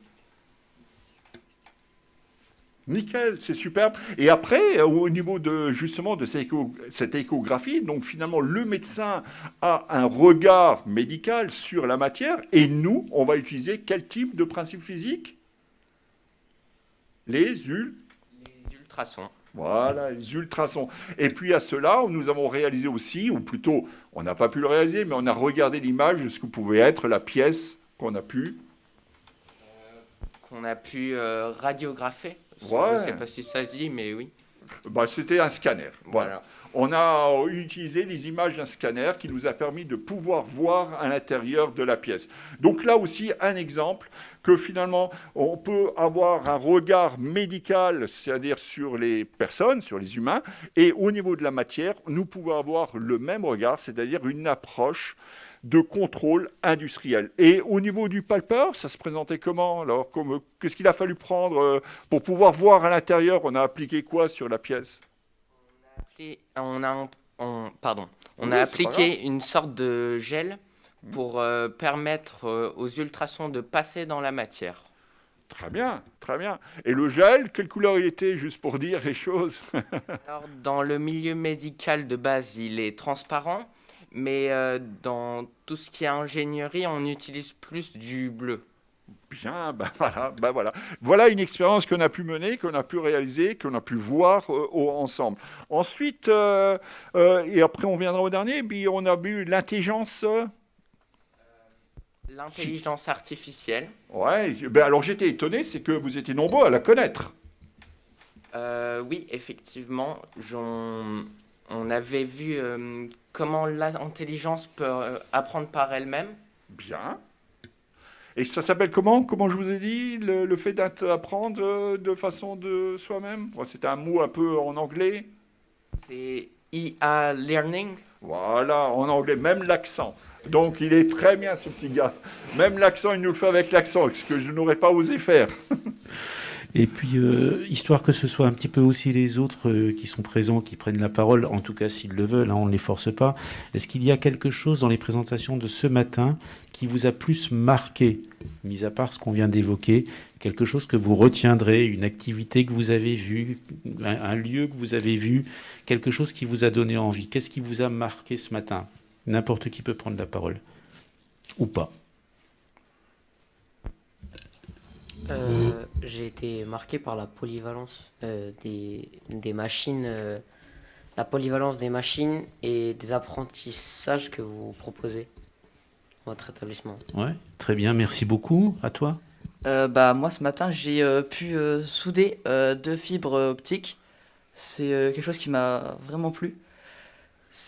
Nickel, c'est superbe. Et après, au niveau de justement de cette échographie, donc finalement le médecin a un regard médical sur la matière et nous, on va utiliser quel type de principe physique? Les ultrasons. Voilà, les ultrasons. Et puis à cela, nous avons réalisé aussi, ou plutôt, on n'a pas pu le réaliser, mais on a regardé l'image de ce que pouvait être la pièce qu'on a pu... Radiographer. Ouais. Je ne sais pas si ça se dit, mais oui. C'était un scanner. Voilà. On a utilisé les images d'un scanner qui nous a permis de pouvoir voir à l'intérieur de la pièce. Donc là aussi, un exemple que finalement, on peut avoir un regard médical, c'est-à-dire sur les personnes, sur les humains, et au niveau de la matière, nous pouvons avoir le même regard, c'est-à-dire une approche de contrôle industriel. Et au niveau du palpeur, ça se présentait comment? Alors, qu'est-ce qu'il a fallu prendre pour pouvoir voir à l'intérieur? On a appliqué quoi sur la pièce? On a appliqué une sorte de gel pour permettre aux ultrasons de passer dans la matière. Très bien, très bien. Et le gel, quelle couleur il était, juste pour dire les choses? Alors, dans le milieu médical de base, il est transparent, mais dans tout ce qui est ingénierie, on utilise plus du bleu. Bien, ben voilà. Voilà une expérience qu'on a pu mener, qu'on a pu réaliser, qu'on a pu voir ensemble. Ensuite, et après on viendra au dernier, puis on a vu l'intelligence. L'intelligence artificielle. Ouais, ben alors j'étais étonné, c'est que vous étiez nombreux à la connaître. Oui, effectivement, on avait vu comment l'intelligence peut apprendre par elle-même. Bien. Et ça s'appelle comment? Comment je vous ai dit, le fait d'apprendre de façon de soi-même? Ouais, c'était un mot un peu en anglais. C'est IA Learning. Voilà, en anglais, même l'accent. Donc il est très bien ce petit gars. Même l'accent, il nous le fait avec l'accent, ce que je n'aurais pas osé faire. Et puis, histoire que ce soit un petit peu aussi les autres qui sont présents, qui prennent la parole, en tout cas s'ils le veulent, hein, on ne les force pas. Est-ce qu'il y a quelque chose dans les présentations de ce matin qui vous a plus marqué, mis à part ce qu'on vient d'évoquer, quelque chose que vous retiendrez, une activité que vous avez vue, un lieu que vous avez vu, quelque chose qui vous a donné envie? Qu'est-ce qui vous a marqué ce matin? N'importe qui peut prendre la parole. Ou pas. J'ai été marqué par la polyvalence des machines, la polyvalence des machines et des apprentissages que vous proposez dans votre établissement. Ouais, très bien, merci beaucoup. À toi? Moi, ce matin, j'ai pu souder 2 fibres optiques. C'est quelque chose qui m'a vraiment plu.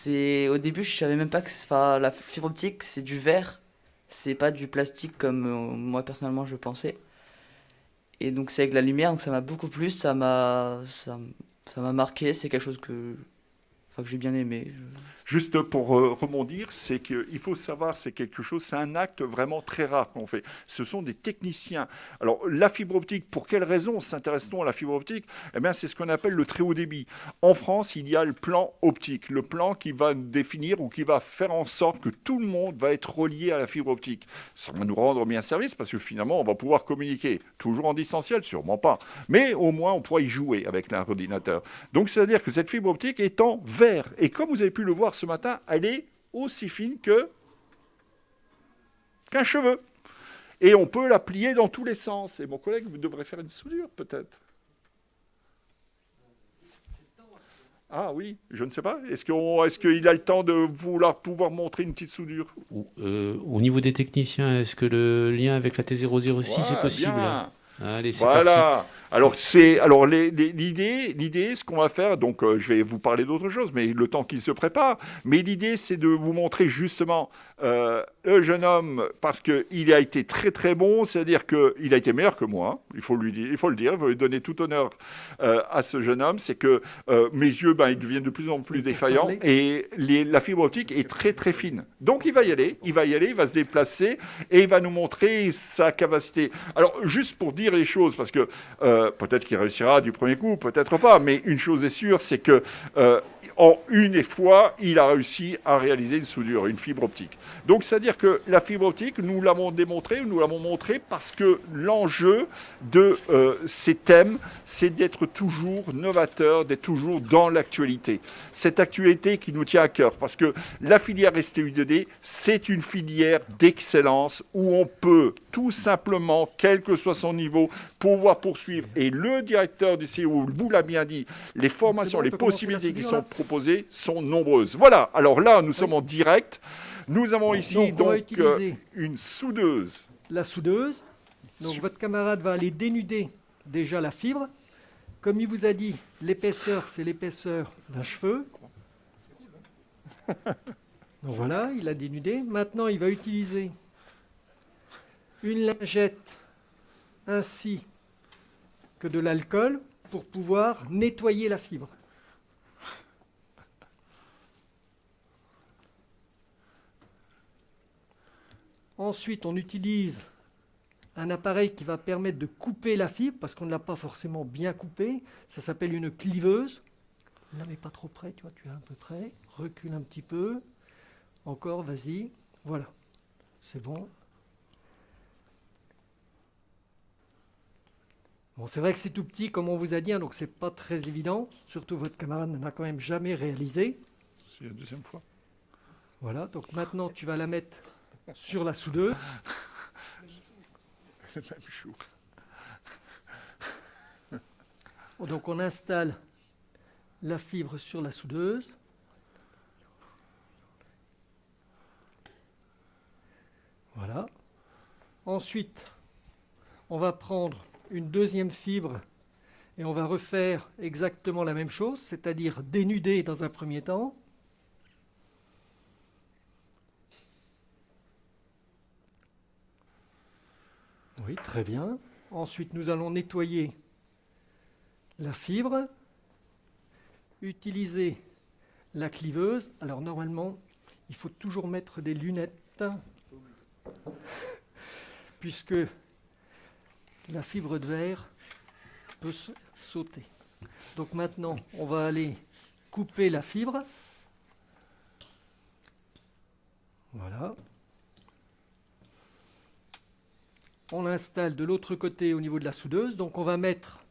Au début, je savais même pas que la fibre optique, c'est du verre. C'est pas du plastique comme moi, personnellement, je pensais. Et donc, c'est avec la lumière, donc ça m'a beaucoup plu. Ça m'a marqué. C'est quelque chose que j'ai bien aimé. Juste pour rebondir, c'est qu'il faut savoir, c'est quelque chose, c'est un acte vraiment très rare qu'on fait. Ce sont des techniciens. Alors, la fibre optique, pour quelle raison s'intéresse-t-on à la fibre optique? Eh bien, c'est ce qu'on appelle le très haut débit. En France, il y a le plan optique, le plan qui va définir ou qui va faire en sorte que tout le monde va être relié à la fibre optique. Ça va nous rendre bien service parce que finalement, on va pouvoir communiquer. Toujours en distanciel, sûrement pas. Mais au moins, on pourra y jouer avec l'ordinateur. Donc, c'est-à-dire que cette fibre optique est en verre. Et comme vous avez pu le voir ce matin, elle est aussi fine qu'un cheveu. Et on peut la plier dans tous les sens. Et mon collègue devrait faire une soudure, peut-être. Ah oui, je ne sais pas. Est-ce qu'il a le temps de pouvoir montrer une petite soudure? Au niveau des techniciens, est-ce que le lien avec la T006 est possible? Bien. Allez, c'est Voilà. parti. Alors l'idée, ce qu'on va faire, donc je vais vous parler d'autre chose, mais le temps qu'il se prépare. Mais l'idée, c'est de vous montrer justement le jeune homme, parce qu'il a été très très bon, c'est-à-dire qu'il a été meilleur que moi. Il faut le dire, il faut lui donner tout honneur à ce jeune homme. C'est que mes yeux, ils deviennent de plus en plus défaillants et la fibre optique est très très fine. Donc il va y aller, il va se déplacer et il va nous montrer sa capacité. Alors juste pour dire les choses, parce que peut-être qu'il réussira du premier coup, peut-être pas, mais une chose est sûre, c'est que en une fois, il a réussi à réaliser une soudure, une fibre optique. Donc, c'est-à-dire que la fibre optique, nous l'avons démontré, nous l'avons montré parce que l'enjeu de ces thèmes, c'est d'être toujours novateur, d'être toujours dans l'actualité. Cette actualité qui nous tient à cœur, parce que la filière STU2D, c'est une filière d'excellence où on peut tout simplement, quel que soit son niveau, pouvoir poursuivre. Et le directeur du CIO vous l'a bien dit, les formations, les possibilités qui sont proposées sont nombreuses. Voilà, alors là, nous sommes en direct. Nous avons ici donc une soudeuse. La soudeuse. Donc votre camarade va aller dénuder déjà la fibre. Comme il vous a dit, l'épaisseur, c'est l'épaisseur d'un cheveu. Donc voilà, il a dénudé. Maintenant, il va utiliser une lingette ainsi que de l'alcool pour pouvoir nettoyer la fibre. Ensuite, on utilise un appareil qui va permettre de couper la fibre parce qu'on ne l'a pas forcément bien coupée. Ça s'appelle une cliveuse. Ne la mets pas trop près, tu vois, tu es un peu près. Recule un petit peu. Encore, vas-y. Voilà, c'est bon. Bon, c'est vrai que c'est tout petit, comme on vous a dit, donc c'est pas très évident. Surtout votre camarade n'en a quand même jamais réalisé. C'est la deuxième fois. Voilà, donc maintenant tu vas la mettre sur la soudeuse. le même jour. Donc on installe la fibre sur la soudeuse. Voilà. Ensuite, on va prendre une deuxième fibre et on va refaire exactement la même chose, c'est-à-dire dénuder dans un premier temps. Oui, très bien. Ensuite, nous allons nettoyer la fibre, utiliser la cliveuse. Alors normalement, il faut toujours mettre des lunettes, puisque la fibre de verre peut sauter. Donc maintenant, on va aller couper la fibre. Voilà. On l'installe de l'autre côté au niveau de la soudeuse. Donc on va mettre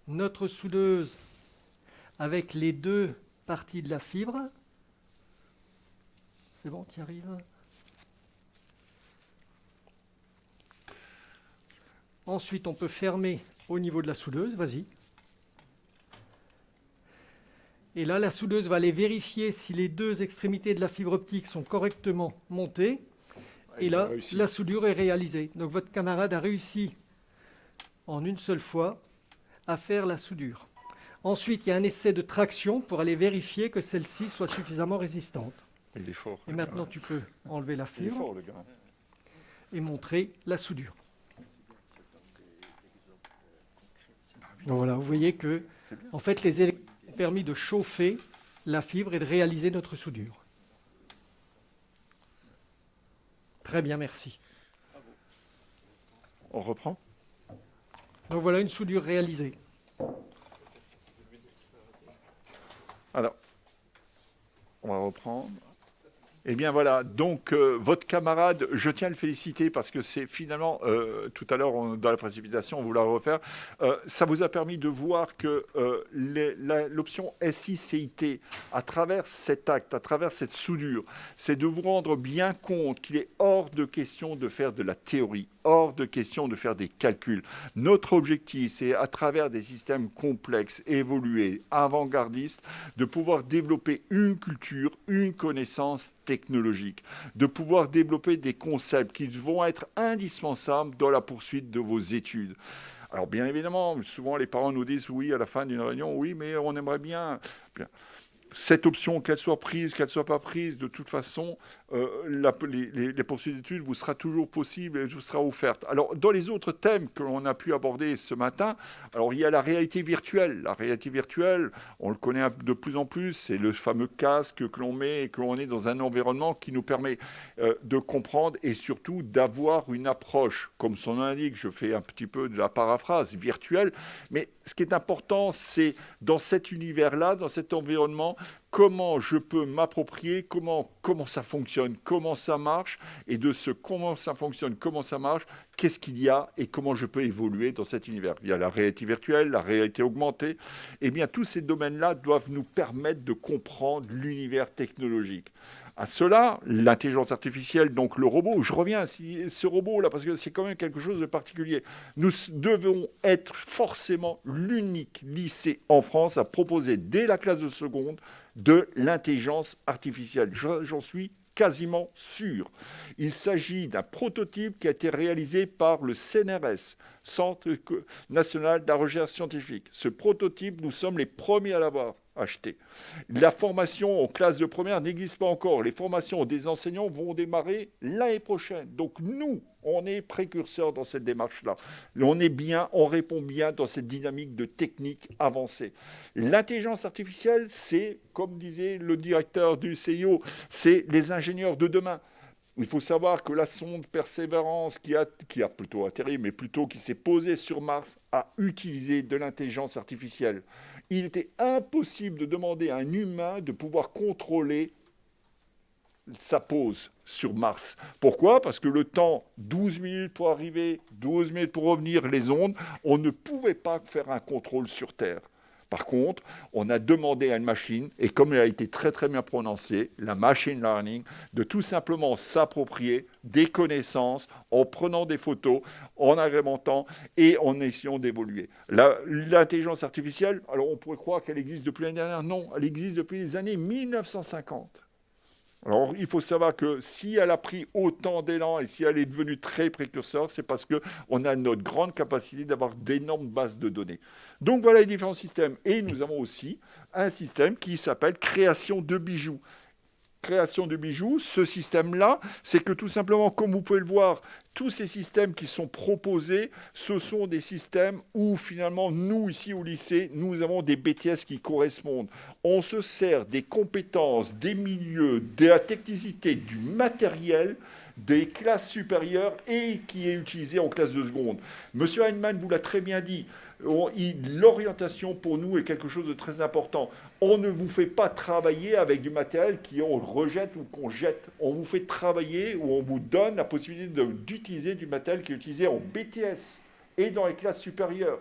notre soudeuse avec les deux parties de la fibre. C'est bon, tu y arrives? Ensuite, on peut fermer au niveau de la soudeuse. Vas-y. Et là, la soudeuse va aller vérifier si les deux extrémités de la fibre optique sont correctement montées. Et là, la soudure est réalisée. Donc votre camarade a réussi en une seule fois à faire la soudure. Ensuite, il y a un essai de traction pour aller vérifier que celle-ci soit suffisamment résistante. Il est fort. Et maintenant, tu peux enlever la Il est fibre fort, le gars. et montrer la soudure. Donc voilà, vous voyez que en fait, les électrodes ont permis de chauffer la fibre et de réaliser notre soudure. Très bien, merci. On reprend? Donc voilà une soudure réalisée. Alors, on va reprendre. Eh bien voilà, donc votre camarade, je tiens à le féliciter parce que c'est finalement, tout à l'heure dans la précipitation, on vous l'a refaire, ça vous a permis de voir que l'option SI-CIT, à travers cet acte, à travers cette soudure, c'est de vous rendre bien compte qu'il est hors de question de faire de la théorie, hors de question de faire des calculs. Notre objectif, c'est à travers des systèmes complexes, évolués, avant-gardistes, de pouvoir développer une culture, une connaissance technologique, de pouvoir développer des concepts qui vont être indispensables dans la poursuite de vos études. Alors bien évidemment, souvent les parents nous disent oui à la fin d'une réunion, oui mais on aimerait bien. Cette option, qu'elle soit prise, qu'elle ne soit pas prise, de toute façon, les poursuites d'études vous sera toujours possible et vous sera offerte. Alors, dans les autres thèmes que l'on a pu aborder ce matin, alors il y a la réalité virtuelle. La réalité virtuelle, on le connaît de plus en plus, c'est le fameux casque que l'on met et que l'on est dans un environnement qui nous permet de comprendre et surtout d'avoir une approche, comme son nom l'indique, je fais un petit peu de la paraphrase, virtuelle, mais ce qui est important, c'est dans cet univers-là, dans cet environnement, comment je peux m'approprier, comment ça fonctionne, comment ça marche, et de ce comment ça fonctionne, comment ça marche, qu'est-ce qu'il y a et comment je peux évoluer dans cet univers. Il y a la réalité virtuelle, la réalité augmentée. Eh bien, tous ces domaines-là doivent nous permettre de comprendre l'univers technologique. À cela, l'intelligence artificielle, donc le robot, je reviens à ce robot-là parce que c'est quand même quelque chose de particulier. Nous devons être forcément l'unique lycée en France à proposer dès la classe de seconde de l'intelligence artificielle. J'en suis quasiment sûr. Il s'agit d'un prototype qui a été réalisé par le CNRS, Centre national de la recherche scientifique. Ce prototype, nous sommes les premiers à l'avoir acheté. La formation en classe de première n'existe pas encore. Les formations des enseignants vont démarrer l'année prochaine. Donc nous, on est précurseurs dans cette démarche-là. On répond bien dans cette dynamique de technique avancée. L'intelligence artificielle, c'est, comme disait le directeur du CIO, c'est les ingénieurs de demain. Il faut savoir que la sonde Persévérance, qui a plutôt atterri, mais plutôt qui s'est posée sur Mars, a utilisé de l'intelligence artificielle. Il était impossible de demander à un humain de pouvoir contrôler sa pose sur Mars. Pourquoi? Parce que le temps, 12 minutes pour arriver, 12 minutes pour revenir, les ondes, on ne pouvait pas faire un contrôle sur Terre. Par contre, on a demandé à une machine, et comme elle a été très très bien prononcée, la machine learning, de tout simplement s'approprier des connaissances en prenant des photos, en agrémentant et en essayant d'évoluer. L'intelligence artificielle, alors on pourrait croire qu'elle existe depuis l'année dernière. Non, elle existe depuis les années 1950. Alors, il faut savoir que si elle a pris autant d'élan et si elle est devenue très précurseur, c'est parce qu'on a notre grande capacité d'avoir d'énormes bases de données. Donc, voilà les différents systèmes. Et nous avons aussi un système qui s'appelle création de bijoux. Création de bijoux, ce système-là, c'est que tout simplement, comme vous pouvez le voir, tous ces systèmes qui sont proposés, ce sont des systèmes où finalement, nous, ici au lycée, nous avons des BTS qui correspondent. On se sert des compétences, des milieux, de la technicité, du matériel, des classes supérieures et qui est utilisé en classe de seconde. Monsieur Heinemann vous l'a très bien dit, l'orientation pour nous est quelque chose de très important. On ne vous fait pas travailler avec du matériel qu'on rejette ou qu'on jette. On vous fait travailler ou on vous donne la possibilité d'utiliser du matériel qui est utilisé en BTS et dans les classes supérieures.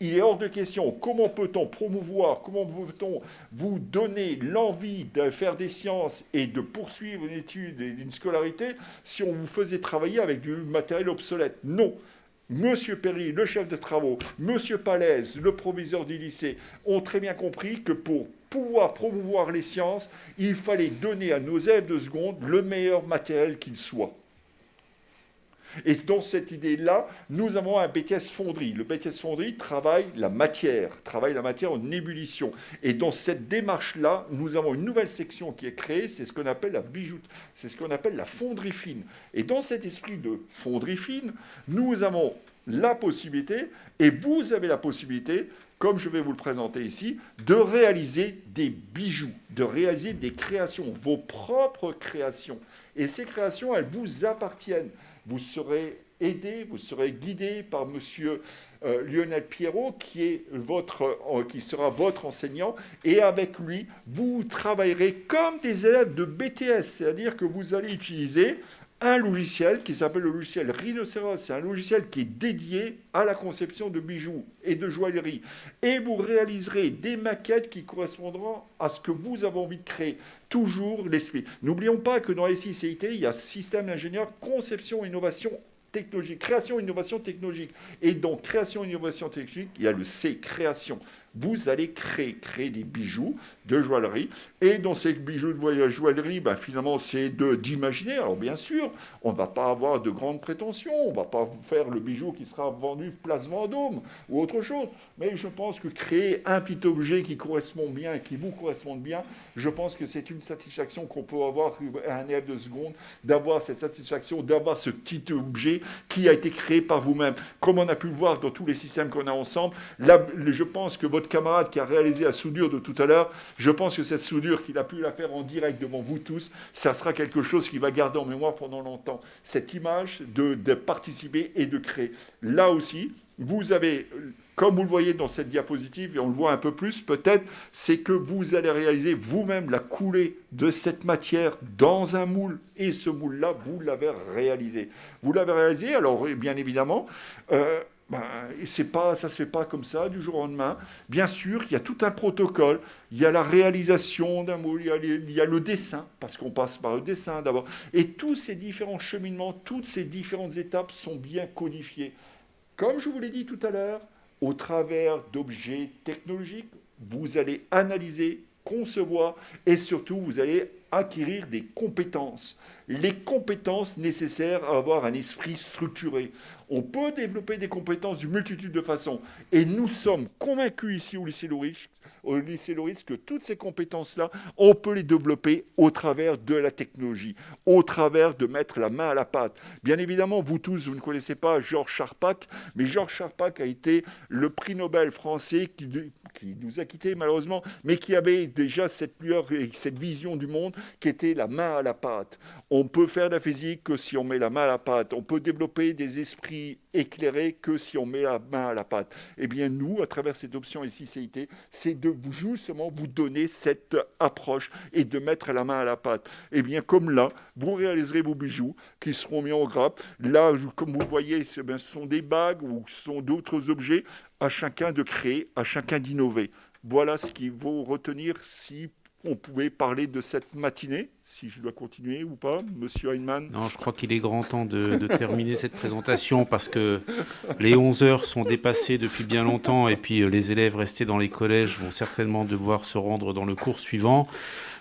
Il est hors de question. Comment peut-on promouvoir, comment peut-on vous donner l'envie de faire des sciences et de poursuivre une étude et une scolarité si on vous faisait travailler avec du matériel obsolète? Non. Monsieur Perry, le chef de travaux, Monsieur Palaise, le proviseur du lycée, ont très bien compris que pour pouvoir promouvoir les sciences, il fallait donner à nos élèves de seconde le meilleur matériel qu'il soit. Et dans cette idée-là, nous avons un BTS fonderie. Le BTS fonderie travaille la matière en ébullition. Et dans cette démarche-là, nous avons une nouvelle section qui est créée, c'est ce qu'on appelle la bijoute, c'est ce qu'on appelle la fonderie fine. Et dans cet esprit de fonderie fine, nous avons la possibilité, et vous avez la possibilité, comme je vais vous le présenter ici, de réaliser des bijoux, de réaliser des créations, vos propres créations. Et ces créations, elles vous appartiennent. Vous serez aidé, vous serez guidé par monsieur Lionel Pierrot, qui sera votre enseignant. Et avec lui, vous travaillerez comme des élèves de BTS. C'est-à-dire que vous allez utiliser un logiciel qui s'appelle le logiciel Rhinocéros. C'est un logiciel qui est dédié à la conception de bijoux et de joaillerie. Et vous réaliserez des maquettes qui correspondront à ce que vous avez envie de créer. Toujours l'esprit. N'oublions pas que dans les CIT, il y a système d'ingénieur, conception, innovation technologique, création, innovation technologique. Et dans création, innovation technologique, il y a le C, création. Vous allez créer des bijoux de joaillerie. Et dans ces bijoux de joaillerie, finalement, c'est d'imaginer. Alors bien sûr, on ne va pas avoir de grandes prétentions. On ne va pas faire le bijou qui sera vendu place Vendôme ou autre chose. Mais je pense que créer un petit objet qui correspond bien, qui vous corresponde bien, je pense que c'est une satisfaction qu'on peut avoir à un élève de seconde, d'avoir cette satisfaction, d'avoir ce petit objet qui a été créé par vous-même. Comme on a pu le voir dans tous les systèmes qu'on a ensemble, là, je pense que votre camarade qui a réalisé la soudure de tout à l'heure, je pense que cette soudure qu'il a pu la faire en direct devant vous tous, ça sera quelque chose qui va garder en mémoire pendant longtemps. Cette image de participer et de créer. Là aussi, vous avez, comme vous le voyez dans cette diapositive, et on le voit un peu plus peut-être, c'est que vous allez réaliser vous-même la coulée de cette matière dans un moule. Et ce moule-là, vous l'avez réalisé. Vous l'avez réalisé, alors bien évidemment, ça ne se fait pas comme ça, du jour au lendemain. Bien sûr, il y a tout un protocole. Il y a la réalisation d'un moule, il y a le dessin, parce qu'on passe par le dessin d'abord. Et tous ces différents cheminements, toutes ces différentes étapes sont bien codifiées. Comme je vous l'ai dit tout à l'heure, au travers d'objets technologiques, vous allez analyser, concevoir et surtout vous allez acquérir des compétences. Les compétences nécessaires à avoir un esprit structuré. On peut développer des compétences d'une multitude de façons. Et nous sommes convaincus ici au lycée Loris que toutes ces compétences-là, on peut les développer au travers de la technologie, au travers de mettre la main à la pâte. Bien évidemment, vous tous, vous ne connaissez pas Georges Charpak, mais Georges Charpak a été le prix Nobel français qui nous a quittés malheureusement, mais qui avait déjà cette lueur et cette vision du monde qui était la main à la pâte. On peut faire de la physique que si on met la main à la pâte. On peut développer des esprits éclairés que si on met la main à la pâte. Eh bien, nous, à travers cette option SICIT, c'est de justement vous donner cette approche et de mettre la main à la pâte. Eh bien, comme là, vous réaliserez vos bijoux qui seront mis en grappe. Là, comme vous le voyez, ce sont des bagues ou ce sont d'autres objets. À chacun de créer, à chacun d'innover. Voilà ce qu'il faut retenir si on pouvait parler de cette matinée, si je dois continuer ou pas, Monsieur Heinemann. Non, je crois qu'il est grand temps de terminer cette présentation parce que les 11 heures sont dépassées depuis bien longtemps et puis les élèves restés dans les collèges vont certainement devoir se rendre dans le cours suivant.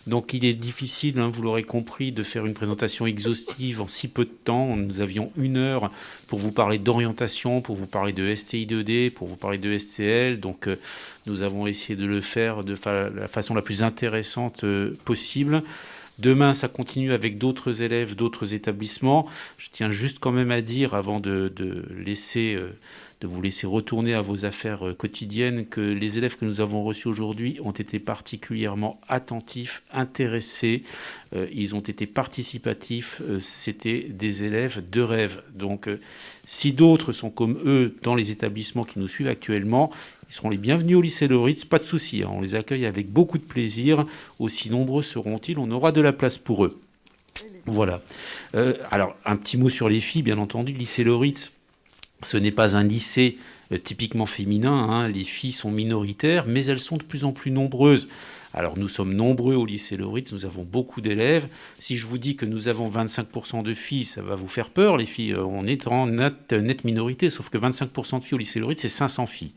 Donc il est difficile, vous l'aurez compris, de faire une présentation exhaustive en si peu de temps. Nous avions 1 heure pour vous parler d'orientation, pour vous parler de STI2D, pour vous parler de STL. Donc nous avons essayé de le faire de la façon la plus intéressante possible. Demain, ça continue avec d'autres élèves, d'autres établissements. Je tiens juste quand même à dire, avant de vous laisser retourner à vos affaires quotidiennes, que les élèves que nous avons reçus aujourd'hui ont été particulièrement attentifs, intéressés, ils ont été participatifs, c'était des élèves de rêve. Donc si d'autres sont comme eux dans les établissements qui nous suivent actuellement, ils seront les bienvenus au lycée Loritz, pas de souci, on les accueille avec beaucoup de plaisir, aussi nombreux seront-ils, on aura de la place pour eux. Voilà. Alors, un petit mot sur les filles, bien entendu, lycée Loritz. Ce n'est pas un lycée typiquement féminin, les filles sont minoritaires, mais elles sont de plus en plus nombreuses. Alors nous sommes nombreux au lycée Loritz, nous avons beaucoup d'élèves. Si je vous dis que nous avons 25% de filles, ça va vous faire peur, les filles. On est en nette minorité, sauf que 25% de filles au lycée Loritz, c'est 500 filles.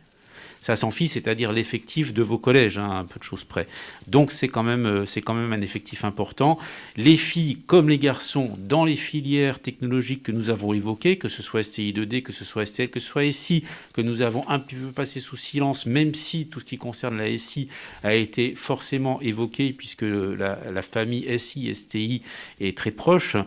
500 filles, c'est-à-dire l'effectif de vos collèges, un peu de choses près. Donc c'est quand même un effectif important. Les filles, comme les garçons, dans les filières technologiques que nous avons évoquées, que ce soit STI2D, que ce soit STL, que ce soit SI, que nous avons un peu passé sous silence, même si tout ce qui concerne la SI a été forcément évoqué, puisque la famille SI, STI est très proche,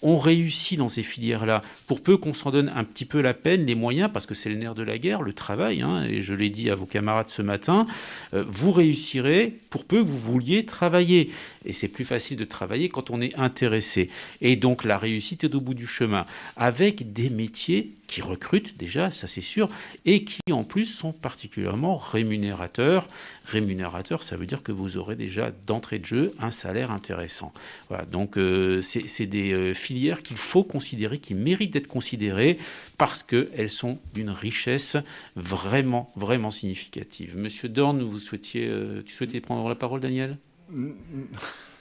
on réussit dans ces filières-là, pour peu qu'on s'en donne un petit peu la peine, les moyens, parce que c'est le nerf de la guerre, le travail, et je l'ai dit à vos camarades ce matin, vous réussirez pour peu que vous vouliez travailler. Et c'est plus facile de travailler quand on est intéressé. Et donc la réussite est au bout du chemin, avec des métiers qui recrutent déjà, ça c'est sûr, et qui en plus sont particulièrement rémunérateurs. Rémunérateur, ça veut dire que vous aurez déjà d'entrée de jeu un salaire intéressant. Voilà, donc c'est des filières qu'il faut considérer, qui méritent d'être considérées, parce qu'elles sont d'une richesse vraiment, vraiment significative. Monsieur Dorn, tu souhaitais prendre la parole, Daniel ?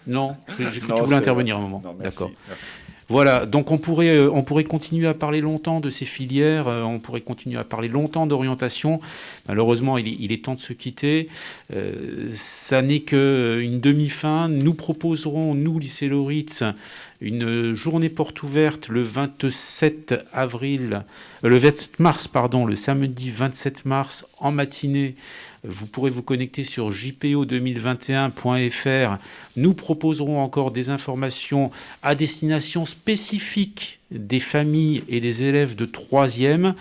Non, j'ai cru que tu voulais intervenir un moment. Non, merci, d'accord. Merci. Voilà, donc on pourrait continuer à parler longtemps de ces filières, on pourrait continuer à parler longtemps d'orientation. Malheureusement, il est temps de se quitter. Ça n'est qu'une demi-fin. Nous proposerons, nous, lycée Loritz, une journée porte ouverte le 27 mars, le samedi 27 mars en matinée. Vous pourrez vous connecter sur jpo2021.fr. Nous proposerons encore des informations à destination spécifique des familles et des élèves de 3e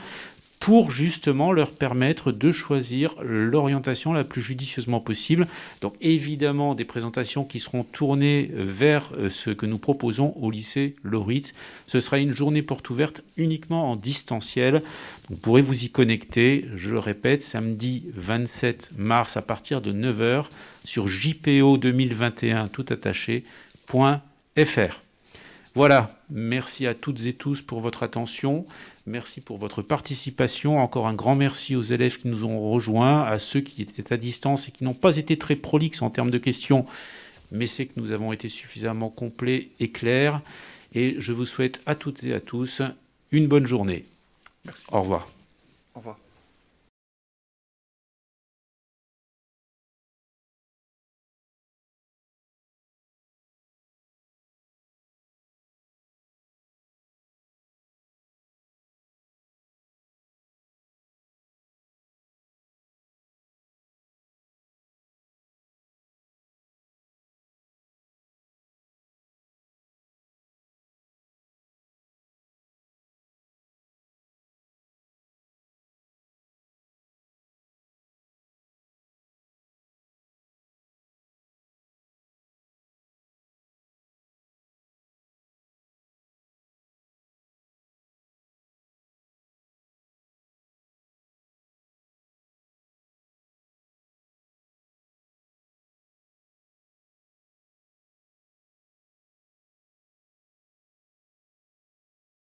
pour justement leur permettre de choisir l'orientation la plus judicieusement possible. Donc évidemment des présentations qui seront tournées vers ce que nous proposons au lycée Loritz. Ce sera une journée porte ouverte uniquement en distanciel. Vous pourrez vous y connecter, je le répète, samedi 27 mars à partir de 9h sur jpo2021 toutattaché.fr. Voilà, merci à toutes et tous pour votre attention, merci pour votre participation, encore un grand merci aux élèves qui nous ont rejoints, à ceux qui étaient à distance et qui n'ont pas été très prolixes en termes de questions, mais c'est que nous avons été suffisamment complets et clairs, et je vous souhaite à toutes et à tous une bonne journée. Merci. Au revoir. Au revoir.